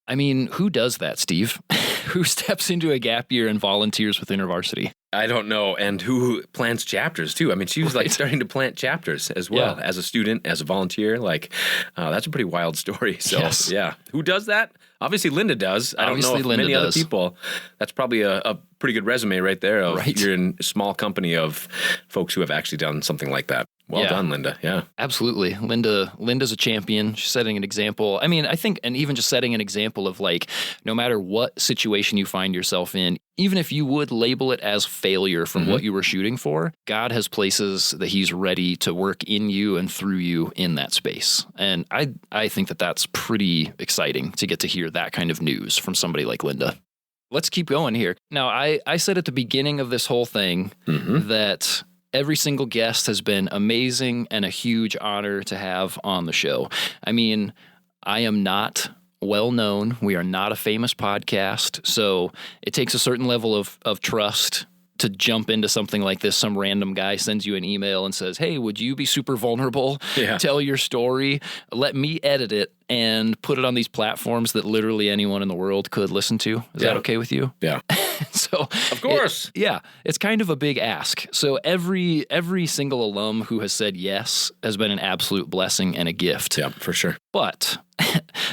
I mean, who does that, Steve? Who steps into a gap year and volunteers with InterVarsity? I don't know. And who plants chapters, too? I mean, she was like starting to plant chapters as well, as a student, as a volunteer. Like, that's a pretty wild story. So, yeah. Who does that? Obviously, Linda does. I don't know if many other people. That's probably a pretty good resume right there. You're in a small company of folks who have actually done something like that. Well done, Linda. Yeah. Absolutely. Linda's a champion. She's setting an example. I mean, I think, and even just setting an example of like, no matter what situation you find yourself in, even if you would label it as failure from what you were shooting for, God has places that he's ready to work in you and through you in that space. And I think that that's pretty exciting to get to hear that kind of news from somebody like Linda. Let's keep going here. Now, I said at the beginning of this whole thing that every single guest has been amazing and a huge honor to have on the show. I mean, I am not well known. We are not a famous podcast. So it takes a certain level of trust to jump into something like this. Some random guy sends you an email and says, hey, would you be super vulnerable? Yeah. Tell your story. Let me edit it and put it on these platforms that literally anyone in the world could listen to. Is that okay with you? Yeah. So of course. It's kind of a big ask. So every single alum who has said yes has been an absolute blessing and a gift. Yeah, for sure. But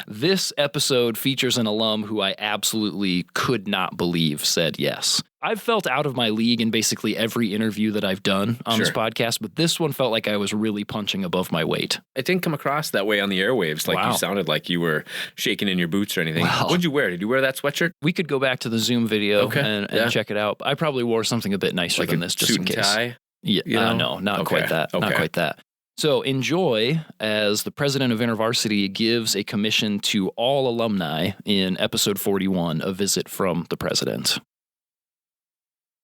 this episode features an alum who I absolutely could not believe said yes. I've felt out of my league in basically every interview that I've done on this podcast, but this one felt like I was really punching above my weight. It didn't come across that way on the airwaves. Like you sounded like you were shaking in your boots or anything. Well, what'd you wear? Did you wear that sweatshirt? We could go back to the Zoom video and check it out. I probably wore something a bit nicer than this just in case. Tie? Yeah, no, not quite that. Not quite that. So enjoy as the president of InterVarsity gives a commission to all alumni in episode 41, A Visit from the President.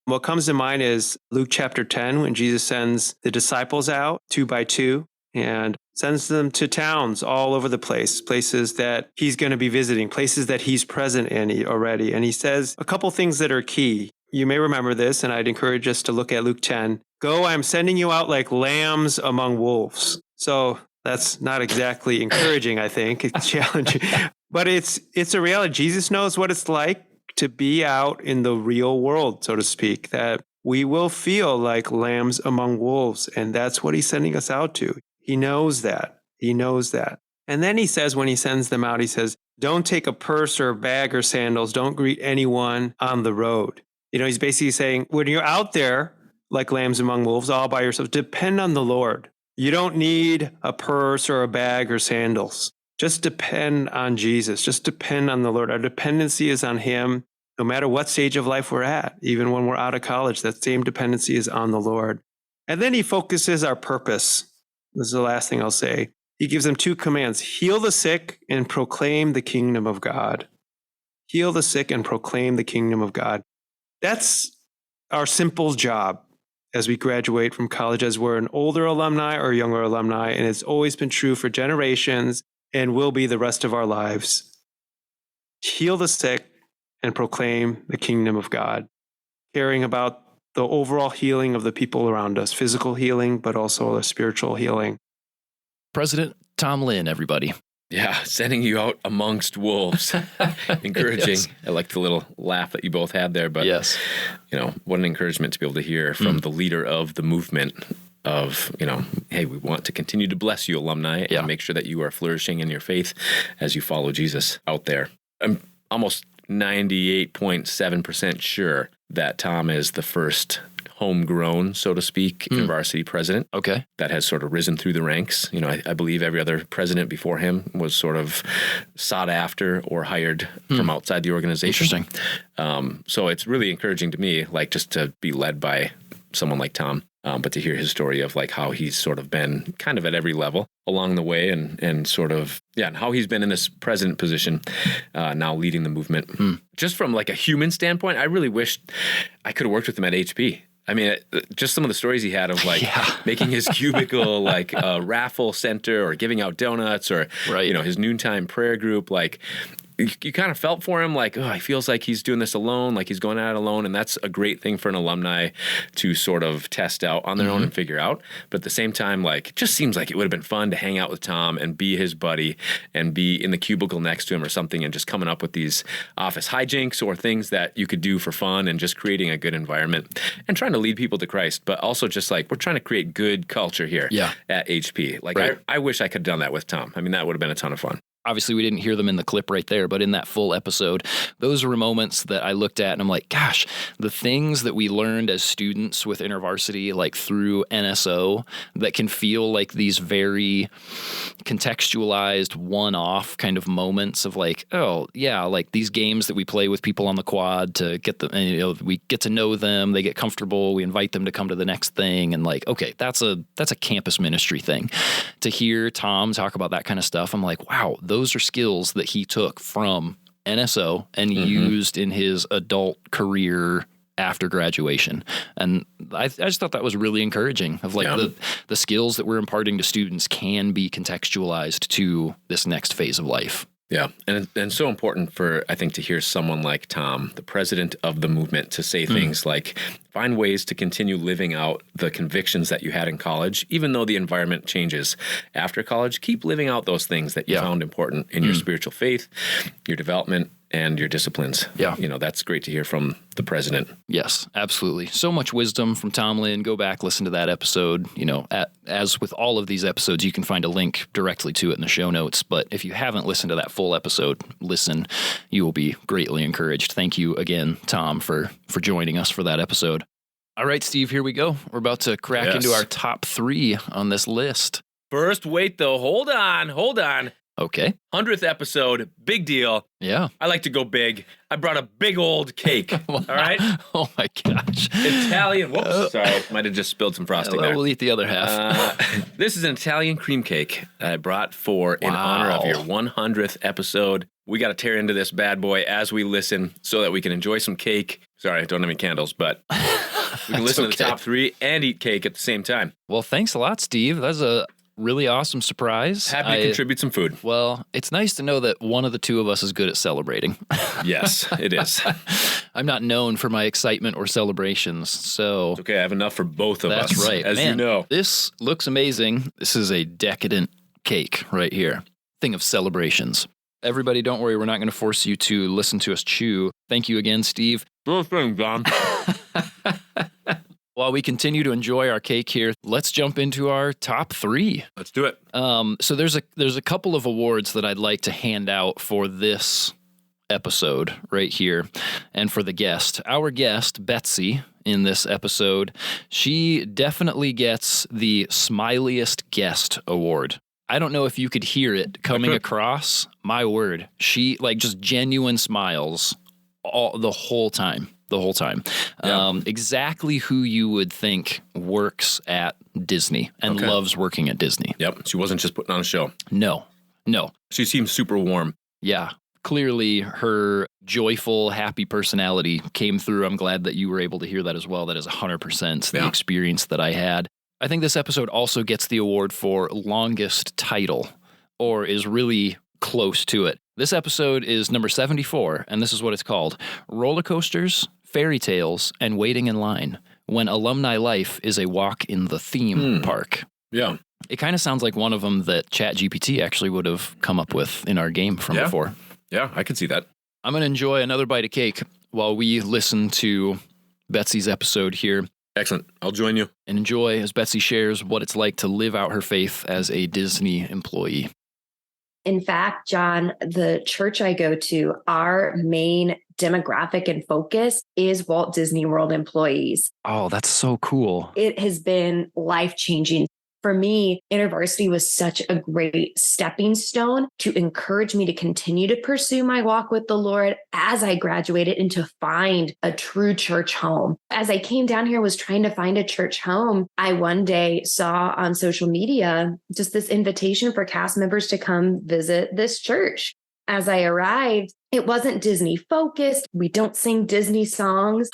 What comes to mind is Luke chapter 10, when Jesus sends the disciples out 2 by 2 and sends them to towns all over the place, places that he's going to be visiting, places that he's present in already. And he says a couple things that are key. You may remember this, and I'd encourage us to look at Luke 10. Go, I'm sending you out like lambs among wolves. So that's not exactly encouraging, I think. It's challenging. But it's a reality. Jesus knows what it's like to be out in the real world, so to speak, that we will feel like lambs among wolves. And that's what he's sending us out to. He knows that. He knows that. And then he says, when he sends them out, he says, don't take a purse or a bag or sandals. Don't greet anyone on the road. You know, he's basically saying, when you're out there like lambs among wolves, all by yourself, depend on the Lord. You don't need a purse or a bag or sandals. Just depend on Jesus. Just depend on the Lord. Our dependency is on him, no matter what stage of life we're at. Even when we're out of college, that same dependency is on the Lord. And then he focuses our purpose. This is the last thing I'll say. He gives them 2 commands: heal the sick and proclaim the kingdom of God. Heal the sick and proclaim the kingdom of God. That's our simple job as we graduate from college, as we're an older alumni or younger alumni, and it's always been true for generations and will be the rest of our lives. Heal the sick and proclaim the kingdom of God, caring about the overall healing of the people around us, physical healing, but also a spiritual healing. President Tom Lynn, everybody. Yeah, sending you out amongst wolves. Encouraging. Yes. I like the little laugh that you both had there, but you know, what an encouragement to be able to hear from the leader of the movement of, you know, hey, we want to continue to bless you, alumni, and make sure that you are flourishing in your faith as you follow Jesus out there. I'm almost 98.7% sure that Tom is the first homegrown, so to speak, InterVarsity president. Okay. That has sort of risen through the ranks. You know, I believe every other president before him was sort of sought after or hired from outside the organization. Interesting. So it's really encouraging to me, like just to be led by someone like Tom, but to hear his story of like how he's sort of been kind of at every level along the way and sort of, and how he's been in this president position, now leading the movement. Just from like a human standpoint, I really wish I could have worked with him at HP. I mean, just some of the stories he had of like making his cubicle like a raffle center or giving out donuts or, you know, his noontime prayer group, like you kind of felt for him like, oh, he feels like he's doing this alone, like he's going at it alone. And that's a great thing for an alumni to sort of test out on their own and figure out. But at the same time, like, it just seems like it would have been fun to hang out with Tom and be his buddy and be in the cubicle next to him or something and just coming up with these office hijinks or things that you could do for fun and just creating a good environment and trying to lead people to Christ. But also just like, we're trying to create good culture here at HP. Like, I wish I could have done that with Tom. I mean, that would have been a ton of fun. Obviously, we didn't hear them in the clip right there, but in that full episode, those were moments that I looked at and I'm like, gosh, the things that we learned as students with InterVarsity, like through NSO, that can feel like these very contextualized one-off kind of moments of like, oh, yeah, like these games that we play with people on the quad to get them, you know, we get to know them, they get comfortable, we invite them to come to the next thing. And like, okay, that's a campus ministry thing. To hear Tom talk about that kind of stuff, I'm like, wow, those are skills that he took from NSO and used in his adult career after graduation. And I just thought that was really encouraging of like the skills that we're imparting to students can be contextualized to this next phase of life. Yeah. And so important for, I think, to hear someone like Tom, the president of the movement, to say things like, find ways to continue living out the convictions that you had in college, even though the environment changes after college. Keep living out those things that you found important in your spiritual faith, your development, and your disciplines. Yeah. You know, that's great to hear from the president. Yes, absolutely. So much wisdom from Tom Lynn. Go back, listen to that episode. You know, as with all of these episodes, you can find a link directly to it in the show notes. But if you haven't listened to that full episode, listen. You will be greatly encouraged. Thank you again, Tom, for joining us for that episode. All right, Steve, here we go. We're about to crack into our top 3 on this list. First, wait, though. Hold on. Okay. 100th episode, big deal. Yeah. I like to go big. I brought a big old cake. All right? Oh, my gosh. Italian. Whoops. Sorry. Might have just spilled some frosting there. We'll eat the other half. This is an Italian cream cake that I brought in honor of your 100th episode. We got to tear into this bad boy as we listen so that we can enjoy some cake. Sorry, I don't have any candles, but we can listen to the top 3 and eat cake at the same time. Well, thanks a lot, Steve. That's a really awesome surprise. Happy to contribute some food. Well, it's nice to know that one of the two of us is good at celebrating. Yes, it is. I'm not known for my excitement or celebrations, so... It's okay, I have enough for both of us. That's right. As Man, you know. This looks amazing. This is a decadent cake right here. Thing of celebrations. Everybody, don't worry. We're not going to force you to listen to us chew. Thank you again, Steve. Sure thing, John. While we continue to enjoy our cake here, let's jump into our top 3. Let's do it. So there's a couple of awards that I'd like to hand out for this episode right here, and for the guest. Our guest, Betsy, in this episode, she definitely gets the Smiliest Guest Award. I don't know if you could hear it coming across. My word, she like just genuine smiles the whole time. Yeah. Exactly who you would think works at Disney and loves working at Disney. Yep. She wasn't just putting on a show. No. She seems super warm. Yeah. Clearly her joyful, happy personality came through. I'm glad that you were able to hear that as well. That is 100% the experience that I had. I think this episode also gets the award for longest title, or is really close to it. This episode is number 74, and this is what it's called: Roller Coasters, Fairy Tales, and Waiting in Line, when alumni life is a walk in the theme park. Yeah. It kind of sounds like one of them that ChatGPT actually would have come up with in our game from before. Yeah, I could see that. I'm going to enjoy another bite of cake while we listen to Betsy's episode here. Excellent. I'll join you. And enjoy as Betsy shares what it's like to live out her faith as a Disney employee. In fact, John, the church I go to, our main demographic and focus is Walt Disney World employees. Oh, that's so cool. It has been life-changing. For me, InterVarsity was such a great stepping stone to encourage me to continue to pursue my walk with the Lord as I graduated and to find a true church home. As I came down here, was trying to find a church home, I one day saw on social media just this invitation for cast members to come visit this church. As I arrived, it wasn't Disney focused. We don't sing Disney songs.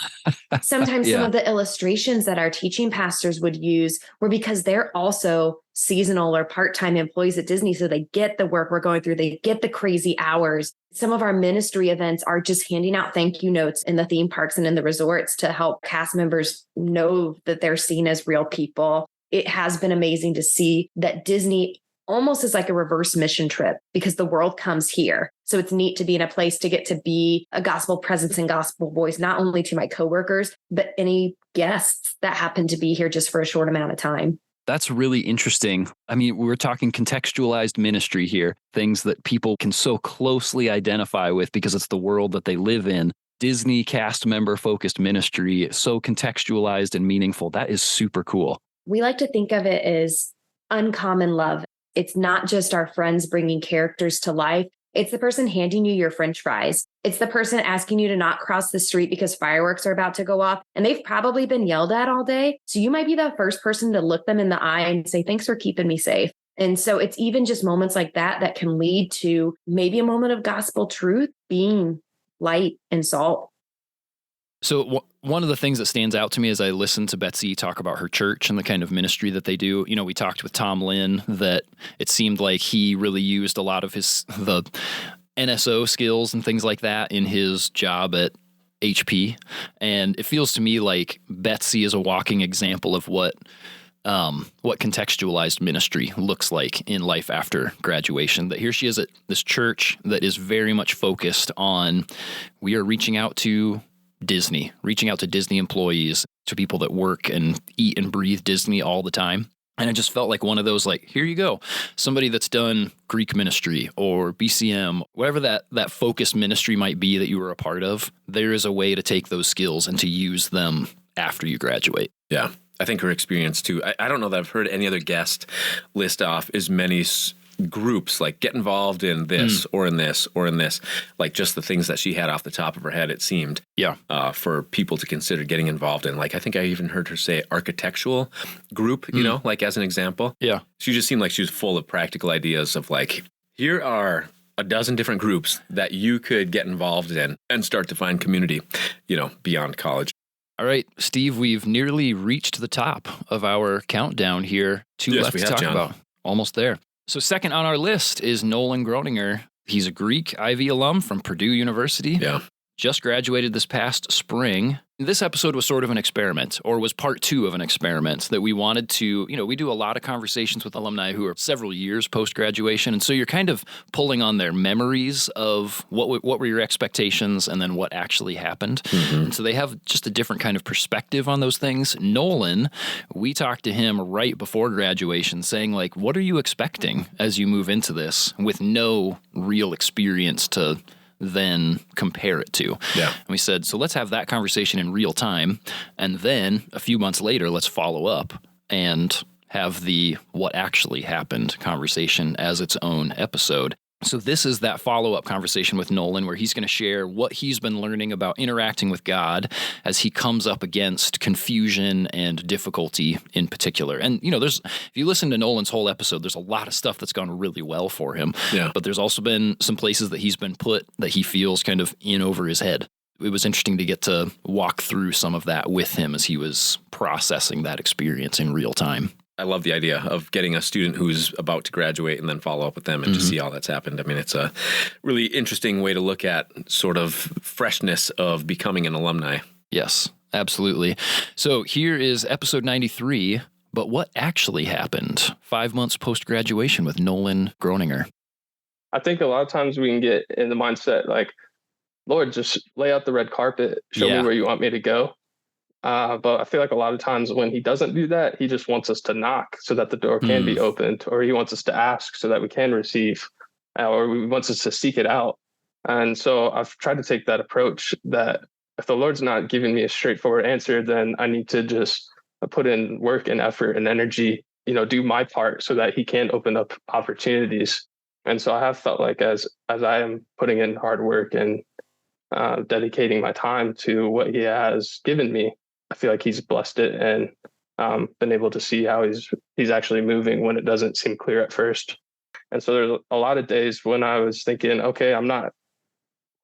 Sometimes some of the illustrations that our teaching pastors would use were because they're also seasonal or part-time employees at Disney. So they get the work we're going through. They get the crazy hours. Some of our ministry events are just handing out thank you notes in the theme parks and in the resorts to help cast members know that they're seen as real people. It has been amazing to see that Disney almost is like a reverse mission trip because the world comes here. So it's neat to be in a place to get to be a gospel presence and gospel voice, not only to my coworkers, but any guests that happen to be here just for a short amount of time. That's really interesting. I mean, we're talking contextualized ministry here, things that people can so closely identify with because it's the world that they live in. Disney cast member focused ministry, so contextualized and meaningful. That is super cool. We like to think of it as uncommon love. It's not just our friends bringing characters to life. It's the person handing you your French fries. It's the person asking you to not cross the street because fireworks are about to go off and they've probably been yelled at all day. So you might be the first person to look them in the eye and say, thanks for keeping me safe. And so it's even just moments like that that can lead to maybe a moment of gospel truth being light and salt. So one of the things that stands out to me as I listen to Betsy talk about her church and the kind of ministry that they do, you know, we talked with Tom Lynn that it seemed like he really used a lot of the NSO skills and things like that in his job at HP. And it feels to me like Betsy is a walking example of what contextualized ministry looks like in life after graduation. That here she is at this church that is very much focused on, we are reaching out to Disney employees, to people that work and eat and breathe Disney all the time. And it just felt like one of those, like, here you go. Somebody that's done Greek ministry or BCM, whatever that focused ministry might be that you were a part of, there is a way to take those skills and to use them after you graduate. Yeah. I think her experience too. I don't know that I've heard any other guest list off as many groups, like get involved in this or in this or in this, like just the things that she had off the top of her head, it seemed, for people to consider getting involved in. Like, I think I even heard her say architectural group, you know, like as an example. Yeah. She just seemed like she was full of practical ideas of like, here are a dozen different groups that you could get involved in and start to find community, you know, beyond college. All right, Steve, we've nearly reached the top of our countdown here. Two left to talk about. Almost there. So second on our list is Nolan Groninger. He's a Greek Ivy alum from Purdue University. Yeah. Just graduated this past spring. This episode was sort of an experiment, or was part 2 of an experiment that we wanted to, you know, we do a lot of conversations with alumni who are several years post-graduation. And so you're kind of pulling on their memories of what were your expectations and then what actually happened. And so they have just a different kind of perspective on those things. Nolan, we talked to him right before graduation saying, like, what are you expecting as you move into this with no real experience to then compare it to? And we said, so let's have that conversation in real time. And then a few months later, let's follow up and have the what actually happened conversation as its own episode. So this is that follow-up conversation with Nolan where he's going to share what he's been learning about interacting with God as he comes up against confusion and difficulty in particular. And, you know, if you listen to Nolan's whole episode, there's a lot of stuff that's gone really well for him. But there's also been some places that he's been put that he feels kind of in over his head. It was interesting to get to walk through some of that with him as he was processing that experience in real time. I love the idea of getting a student who's about to graduate and then follow up with them and just see all that's happened. I mean, it's a really interesting way to look at sort of freshness of becoming an alumni. Yes, absolutely. So here is episode 93, but what actually happened 5 months post-graduation with Nolan Groninger. I think a lot of times we can get in the mindset like, Lord, just lay out the red carpet, show me where you want me to go. But I feel like a lot of times when he doesn't do that, he just wants us to knock so that the door can be opened, or he wants us to ask so that we can receive, or he wants us to seek it out. And so I've tried to take that approach that if the Lord's not giving me a straightforward answer, then I need to just put in work and effort and energy, do my part so that he can open up opportunities. And so I have felt like as I am putting in hard work and dedicating my time to what he has given me, I feel like he's blessed it and been able to see how he's actually moving when it doesn't seem clear at first. And so there's a lot of days when I was thinking, okay, I'm not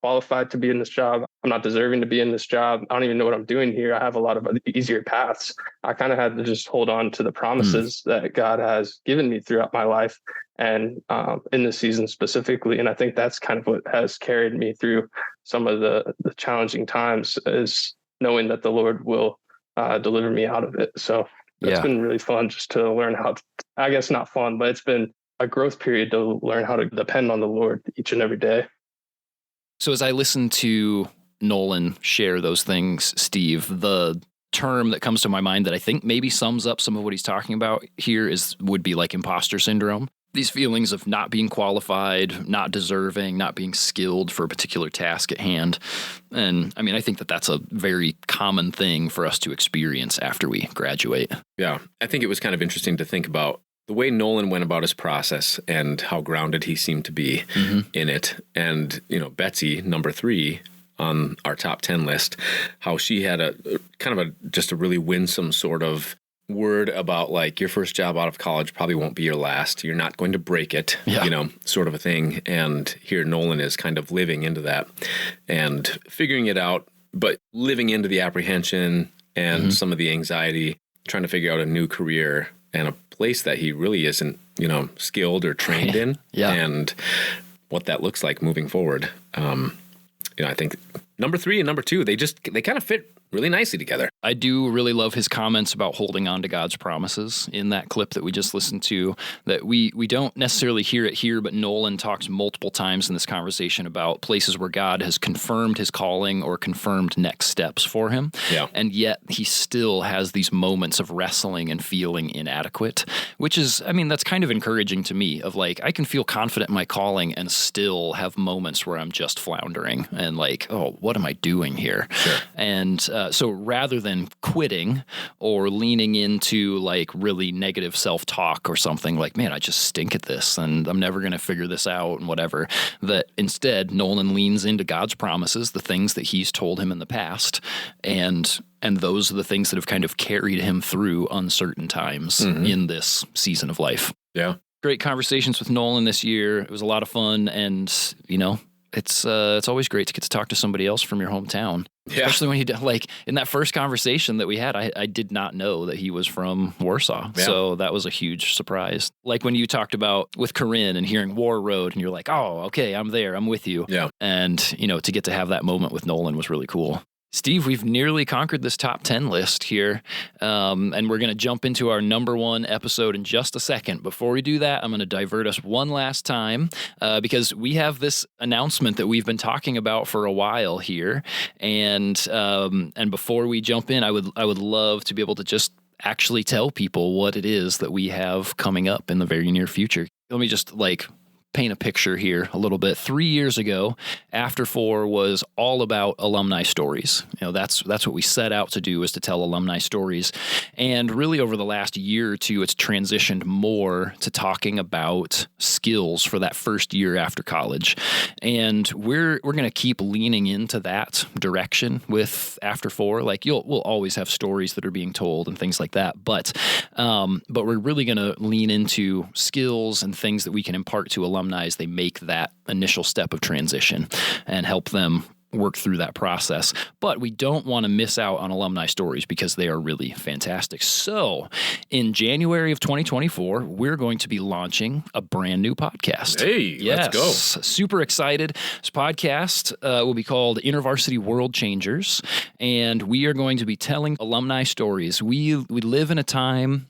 qualified to be in this job. I'm not deserving to be in this job. I don't even know what I'm doing here. I have a lot of easier paths. I kind of had to just hold on to the promises that God has given me throughout my life and in this season specifically. And I think that's kind of what has carried me through some of the challenging times, is knowing that the Lord will deliver me out of it. So it's been really fun just to learn how to, I guess not fun, but it's been a growth period to learn how to depend on the Lord each and every day. So as I listen to Nolan share those things, Steve, the term that comes to my mind that I think maybe sums up some of what he's talking about here would be like imposter syndrome. These feelings of not being qualified, not deserving, not being skilled for a particular task at hand. And I mean, I think that that's a very common thing for us to experience after we graduate. Yeah, I think it was kind of interesting to think about the way Nolan went about his process and how grounded he seemed to be in it. And, Betsy, number 3 on our top 10 list, how she had a kind of just a really winsome sort of word about like, your first job out of college probably won't be your last. You're not going to break it, sort of a thing. And here Nolan is kind of living into that and figuring it out, but living into the apprehension and some of the anxiety, trying to figure out a new career and a place that he really isn't, skilled or trained in, and what that looks like moving forward. I think number 3 and number 2, they kind of fit really nicely together. I do really love his comments about holding on to God's promises in that clip that we just listened to, that we don't necessarily hear it here, but Nolan talks multiple times in this conversation about places where God has confirmed his calling or confirmed next steps for him. Yeah. And yet he still has these moments of wrestling and feeling inadequate, which is, I mean, that's kind of encouraging to me, of like, I can feel confident in my calling and still have moments where I'm just floundering and like, oh, what am I doing here? Sure. And so rather than quitting or leaning into like really negative self-talk or something like, man, I just stink at this and I'm never going to figure this out and whatever, that instead Nolan leans into God's promises, the things that he's told him in the past, and those are the things that have kind of carried him through uncertain times in this season of life. Yeah. Great conversations with Nolan this year. It was a lot of fun, and it's always great to get to talk to somebody else from your hometown. Yeah. Especially when like in that first conversation that we had, I did not know that he was from Warsaw. Yeah. So that was a huge surprise. Like when you talked about with Corinne and hearing War Road, and you're like, oh, okay, I'm there. I'm with you. Yeah. And, to get to have that moment with Nolan was really cool. Steve, we've nearly conquered this top 10 list here, and we're going to jump into our number 1 episode in just a second. Before we do that, I'm going to divert us one last time because we have this announcement that we've been talking about for a while here, and before we jump in, I would love to be able to just actually tell people what it is that we have coming up in the very near future. Let me just paint a picture here a little bit. 3 years ago, After 4 was all about alumni stories. That's what we set out to do, is to tell alumni stories. And really over the last year or two, it's transitioned more to talking about skills for that first year after college. And we're going to keep leaning into that direction with After 4. Like we'll always have stories that are being told and things like that. But we're really going to lean into skills and things that we can impart to alumni as they make that initial step of transition and help them work through that process. But we don't want to miss out on alumni stories because they are really fantastic. So in January of 2024, we're going to be launching a brand new podcast. Hey, let's go. Super excited. This podcast will be called InterVarsity World Changers, and we are going to be telling alumni stories. We live in a time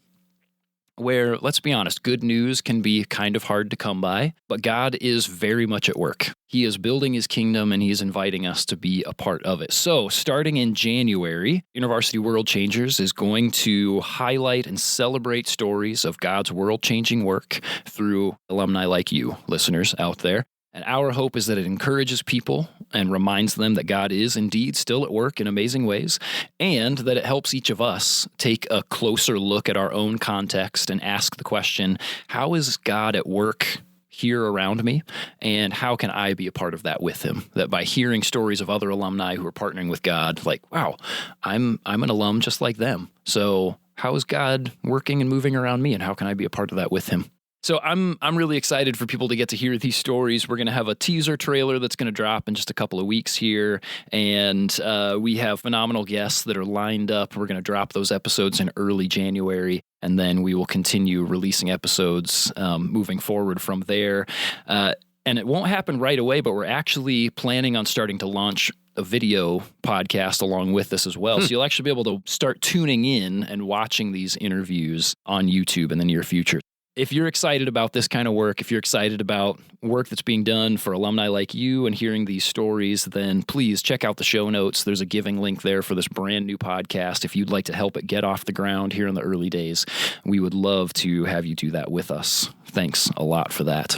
where, let's be honest, good news can be kind of hard to come by, but God is very much at work. He is building his kingdom, and he's inviting us to be a part of it. So starting in January, InterVarsity World Changers is going to highlight and celebrate stories of God's world-changing work through alumni like you, listeners out there. And our hope is that it encourages people and reminds them that God is indeed still at work in amazing ways, and that it helps each of us take a closer look at our own context and ask the question, how is God at work here around me, and how can I be a part of that with him? That by hearing stories of other alumni who are partnering with God, like, wow, I'm an alum just like them. So how is God working and moving around me, and how can I be a part of that with him? So I'm really excited for people to get to hear these stories. We're going to have a teaser trailer that's going to drop in just a couple of weeks here, and we have phenomenal guests that are lined up. We're going to drop those episodes in early January, and then we will continue releasing episodes moving forward from there. And it won't happen right away, but we're actually planning on starting to launch a video podcast along with this as well. So you'll actually be able to start tuning in and watching these interviews on YouTube in the near future. If you're excited about this kind of work, if you're excited about work that's being done for alumni like you and hearing these stories, then please check out the show notes. There's a giving link there for this brand new podcast. If you'd like to help it get off the ground here in the early days, we would love to have you do that with us. Thanks a lot for that.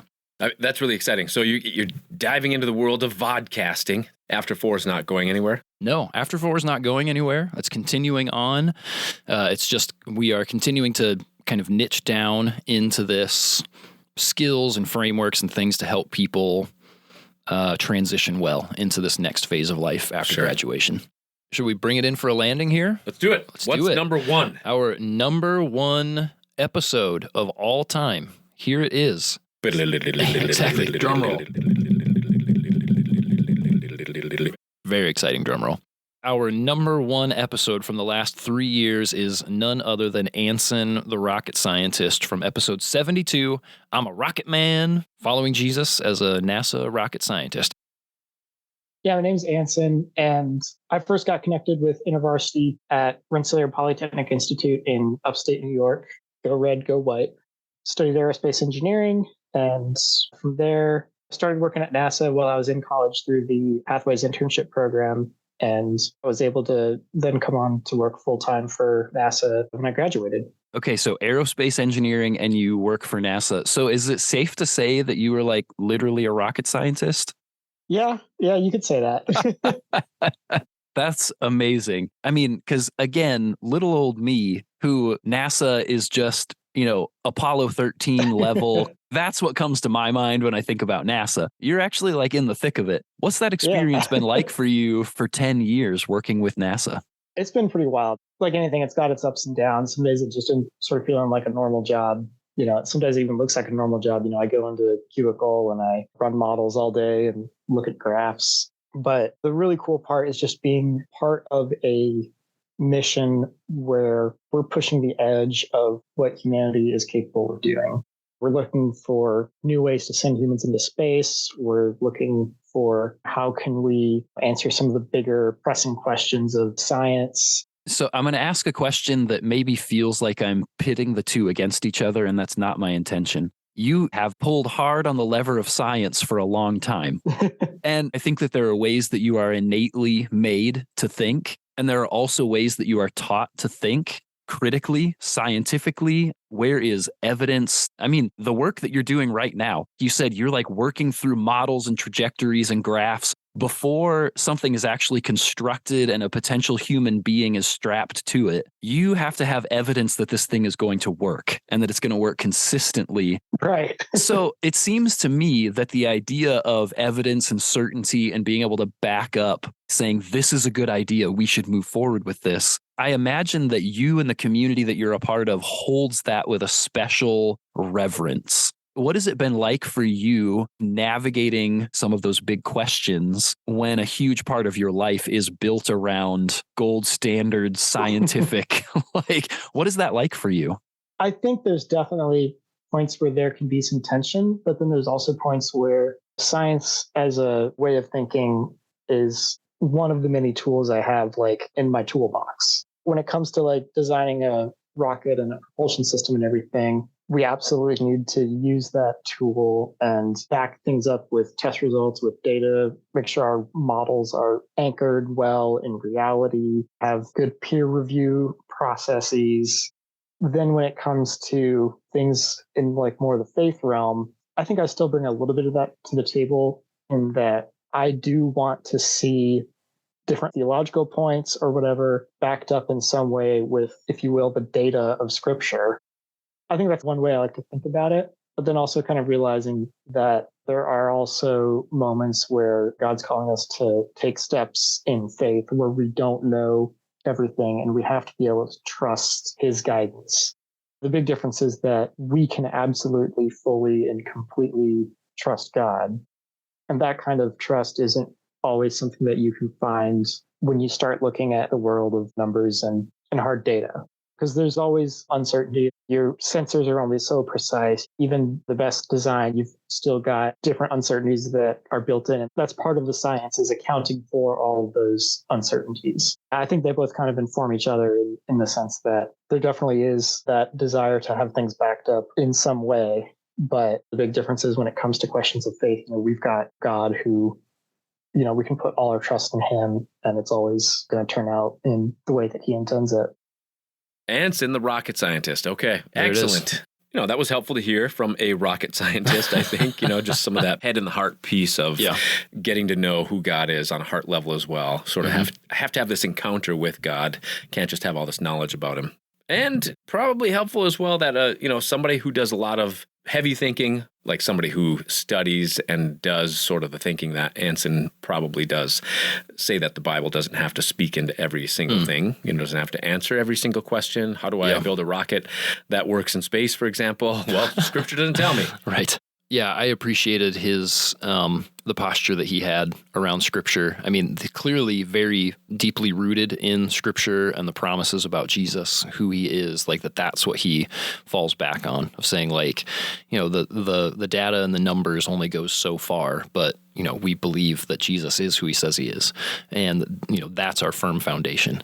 That's really exciting. So you're diving into the world of vodcasting. After 4 is not going anywhere? No, After 4 is not going anywhere. It's continuing on. It's just we are continuing to kind of niche down into this skills and frameworks and things to help people transition well into this next phase of life after graduation. Should we bring it in for a landing here? Let's do it. What's number 1? Our number 1 episode of all time. Here it is. Exactly. Drum roll. Very exciting drum roll. Our number 1 episode from the last 3 years is none other than Anson, the rocket scientist, from episode 72, I'm a Rocket Man, following Jesus as a NASA rocket scientist. Yeah, my name's Anson, and I first got connected with InterVarsity at Rensselaer Polytechnic Institute in upstate New York. Go red, go white. Studied aerospace engineering, and from there, started working at NASA while I was in college through the Pathways internship program. And I was able to then come on to work full-time for NASA when I graduated. Okay, so aerospace engineering and you work for NASA. So is it safe to say that you were like literally a rocket scientist? Yeah, you could say that. That's amazing. I mean, because again, little old me, who NASA is just, Apollo 13 level. That's what comes to my mind when I think about NASA. You're actually like in the thick of it. What's that experience been like for you for 10 years working with NASA? It's been pretty wild. Like anything, it's got its ups and downs. Some days it's just sort of feeling like a normal job. Sometimes it even looks like a normal job. I go into a cubicle and I run models all day and look at graphs. But the really cool part is just being part of a mission where we're pushing the edge of what humanity is capable of doing. We're looking for new ways to send humans into space. We're looking for how can we answer some of the bigger pressing questions of science. So I'm going to ask a question that maybe feels like I'm pitting the two against each other, and that's not my intention. You have pulled hard on the lever of science for a long time. And I think that there are ways that you are innately made to think. And there are also ways that you are taught to think critically, scientifically. Where is evidence? I mean, the work that you're doing right now, you said you're like working through models and trajectories and graphs before something is actually constructed and a potential human being is strapped to it. You have to have evidence that this thing is going to work and that it's going to work consistently. Right. So it seems to me that the idea of evidence and certainty and being able to back up saying, this is a good idea, we should move forward with this. I imagine that you and the community that you're a part of holds that with a special reverence. What has it been like for you navigating some of those big questions when a huge part of your life is built around gold standard scientific? What is that like for you? I think there's definitely points where there can be some tension, but then there's also points where science as a way of thinking is one of the many tools I have in my toolbox. When it comes to designing a rocket and a propulsion system and everything, we absolutely need to use that tool and back things up with test results, with data, make sure our models are anchored well in reality, have good peer review processes. Then when it comes to things in more the faith realm, I think I still bring a little bit of that to the table in that I do want to see different theological points or whatever backed up in some way with, if you will, the data of Scripture. I think that's one way I like to think about it, but then also kind of realizing that there are also moments where God's calling us to take steps in faith where we don't know everything and we have to be able to trust his guidance. The big difference is that we can absolutely, fully, and completely trust God. And that kind of trust isn't always something that you can find when you start looking at the world of numbers and hard data, because there's always uncertainty. Your sensors are only so precise. Even the best design, you've still got different uncertainties that are built in. And that's part of the science, is accounting for all of those uncertainties. I think they both kind of inform each other in the sense that there definitely is that desire to have things backed up in some way. But the big difference is when it comes to questions of faith, we've got God who, we can put all our trust in him, and it's always going to turn out in the way that he intends it. Anson, the rocket scientist. Okay, excellent. That was helpful to hear from a rocket scientist, I think, just some of that head and the heart piece of getting to know who God is on a heart level as well. Sort of have to have this encounter with God. Can't just have all this knowledge about him. And probably helpful as well that, somebody who does a lot of heavy thinking, like somebody who studies and does sort of the thinking that Anson probably does, say that the Bible doesn't have to speak into every single thing. Doesn't have to answer every single question. How do I build a rocket that works in space, for example? Well, Scripture doesn't tell me. Right. Yeah, I appreciated his the posture that he had around Scripture. I mean, clearly very deeply rooted in Scripture and the promises about Jesus, who he is, like that's what he falls back on, of saying the data and the numbers only goes so far, but we believe that Jesus is who he says he is, and that's our firm foundation.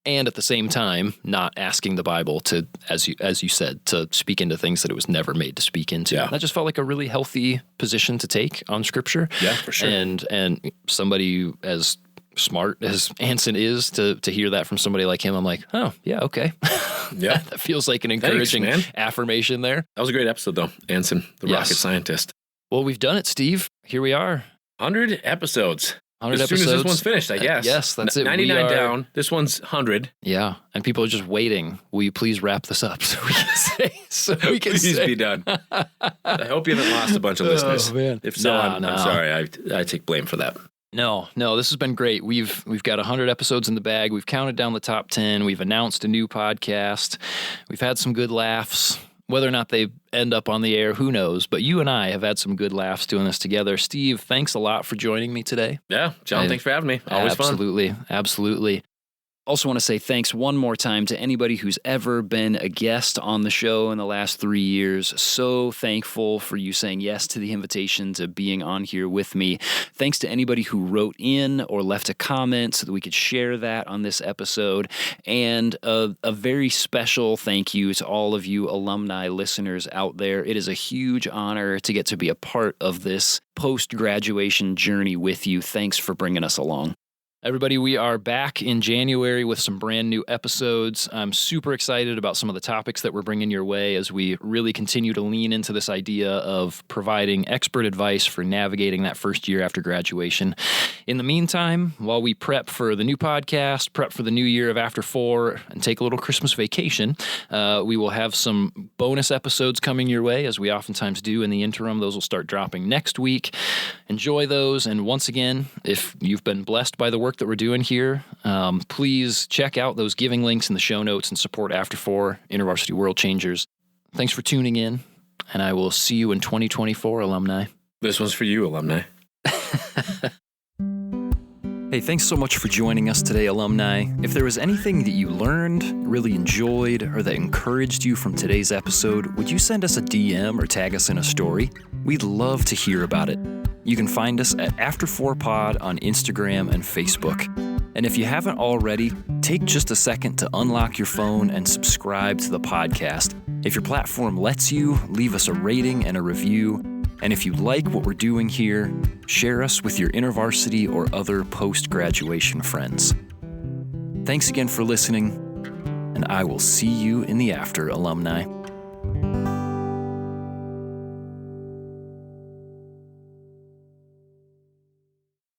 And at the same time, not asking the Bible to, as you said, to speak into things that it was never made to speak into. Yeah. That just felt like a really healthy position to take on Scripture. Yeah, for sure. And somebody as smart as Anson is, to hear that from somebody like him, I'm like, oh, yeah, okay. Yeah. That feels like an encouraging affirmation there. That was a great episode, though, Anson, the rocket scientist. Well, we've done it, Steve. Here we are. 100 episodes. 100 as soon episodes. as this one's finished, I guess. Yes, that's it. 99 down. This one's 100. Yeah, and people are just waiting. Will you please wrap this up so we can say? Please be done. I hope you haven't lost a bunch of listeners. Oh, man. If so, I'm sorry. I take blame for that. No, this has been great. We've got 100 episodes in the bag. We've counted down the top 10. We've announced a new podcast. We've had some good laughs. Whether or not they end up on the air, who knows? But you and I have had some good laughs doing this together. Steve, thanks a lot for joining me today. Yeah, John, thanks for having me. Always fun. Absolutely. Also want to say thanks one more time to anybody who's ever been a guest on the show in the last 3 years. So thankful for you saying yes to the invitation to being on here with me. Thanks to anybody who wrote in or left a comment so that we could share that on this episode. And a very special thank you to all of you alumni listeners out there. It is a huge honor to get to be a part of this post-graduation journey with you. Thanks for bringing us along. Everybody, we are back in January with some brand new episodes. I'm super excited about some of the topics that we're bringing your way as we really continue to lean into this idea of providing expert advice for navigating that first year after graduation. In the meantime, while we prep for the new podcast, prep for the new year of After 4, and take a little Christmas vacation, we will have some bonus episodes coming your way, as we oftentimes do in the interim. Those will start dropping next week. Enjoy those. And once again, if you've been blessed by the work that we're doing here, please check out those giving links in the show notes and support After 4 InterVarsity World Changers. Thanks for tuning in, and I will see you in 2024, alumni. This one's for you, alumni. Hey, thanks so much for joining us today, alumni. If there was anything that you learned, really enjoyed, or that encouraged you from today's episode, would you send us a DM or tag us in a story? We'd love to hear about it. You can find us at After4Pod on Instagram and Facebook. And if you haven't already, take just a second to unlock your phone and subscribe to the podcast. If your platform lets you, leave us a rating and a review. And if you like what we're doing here, share us with your InterVarsity or other post-graduation friends. Thanks again for listening, and I will see you in the after, alumni.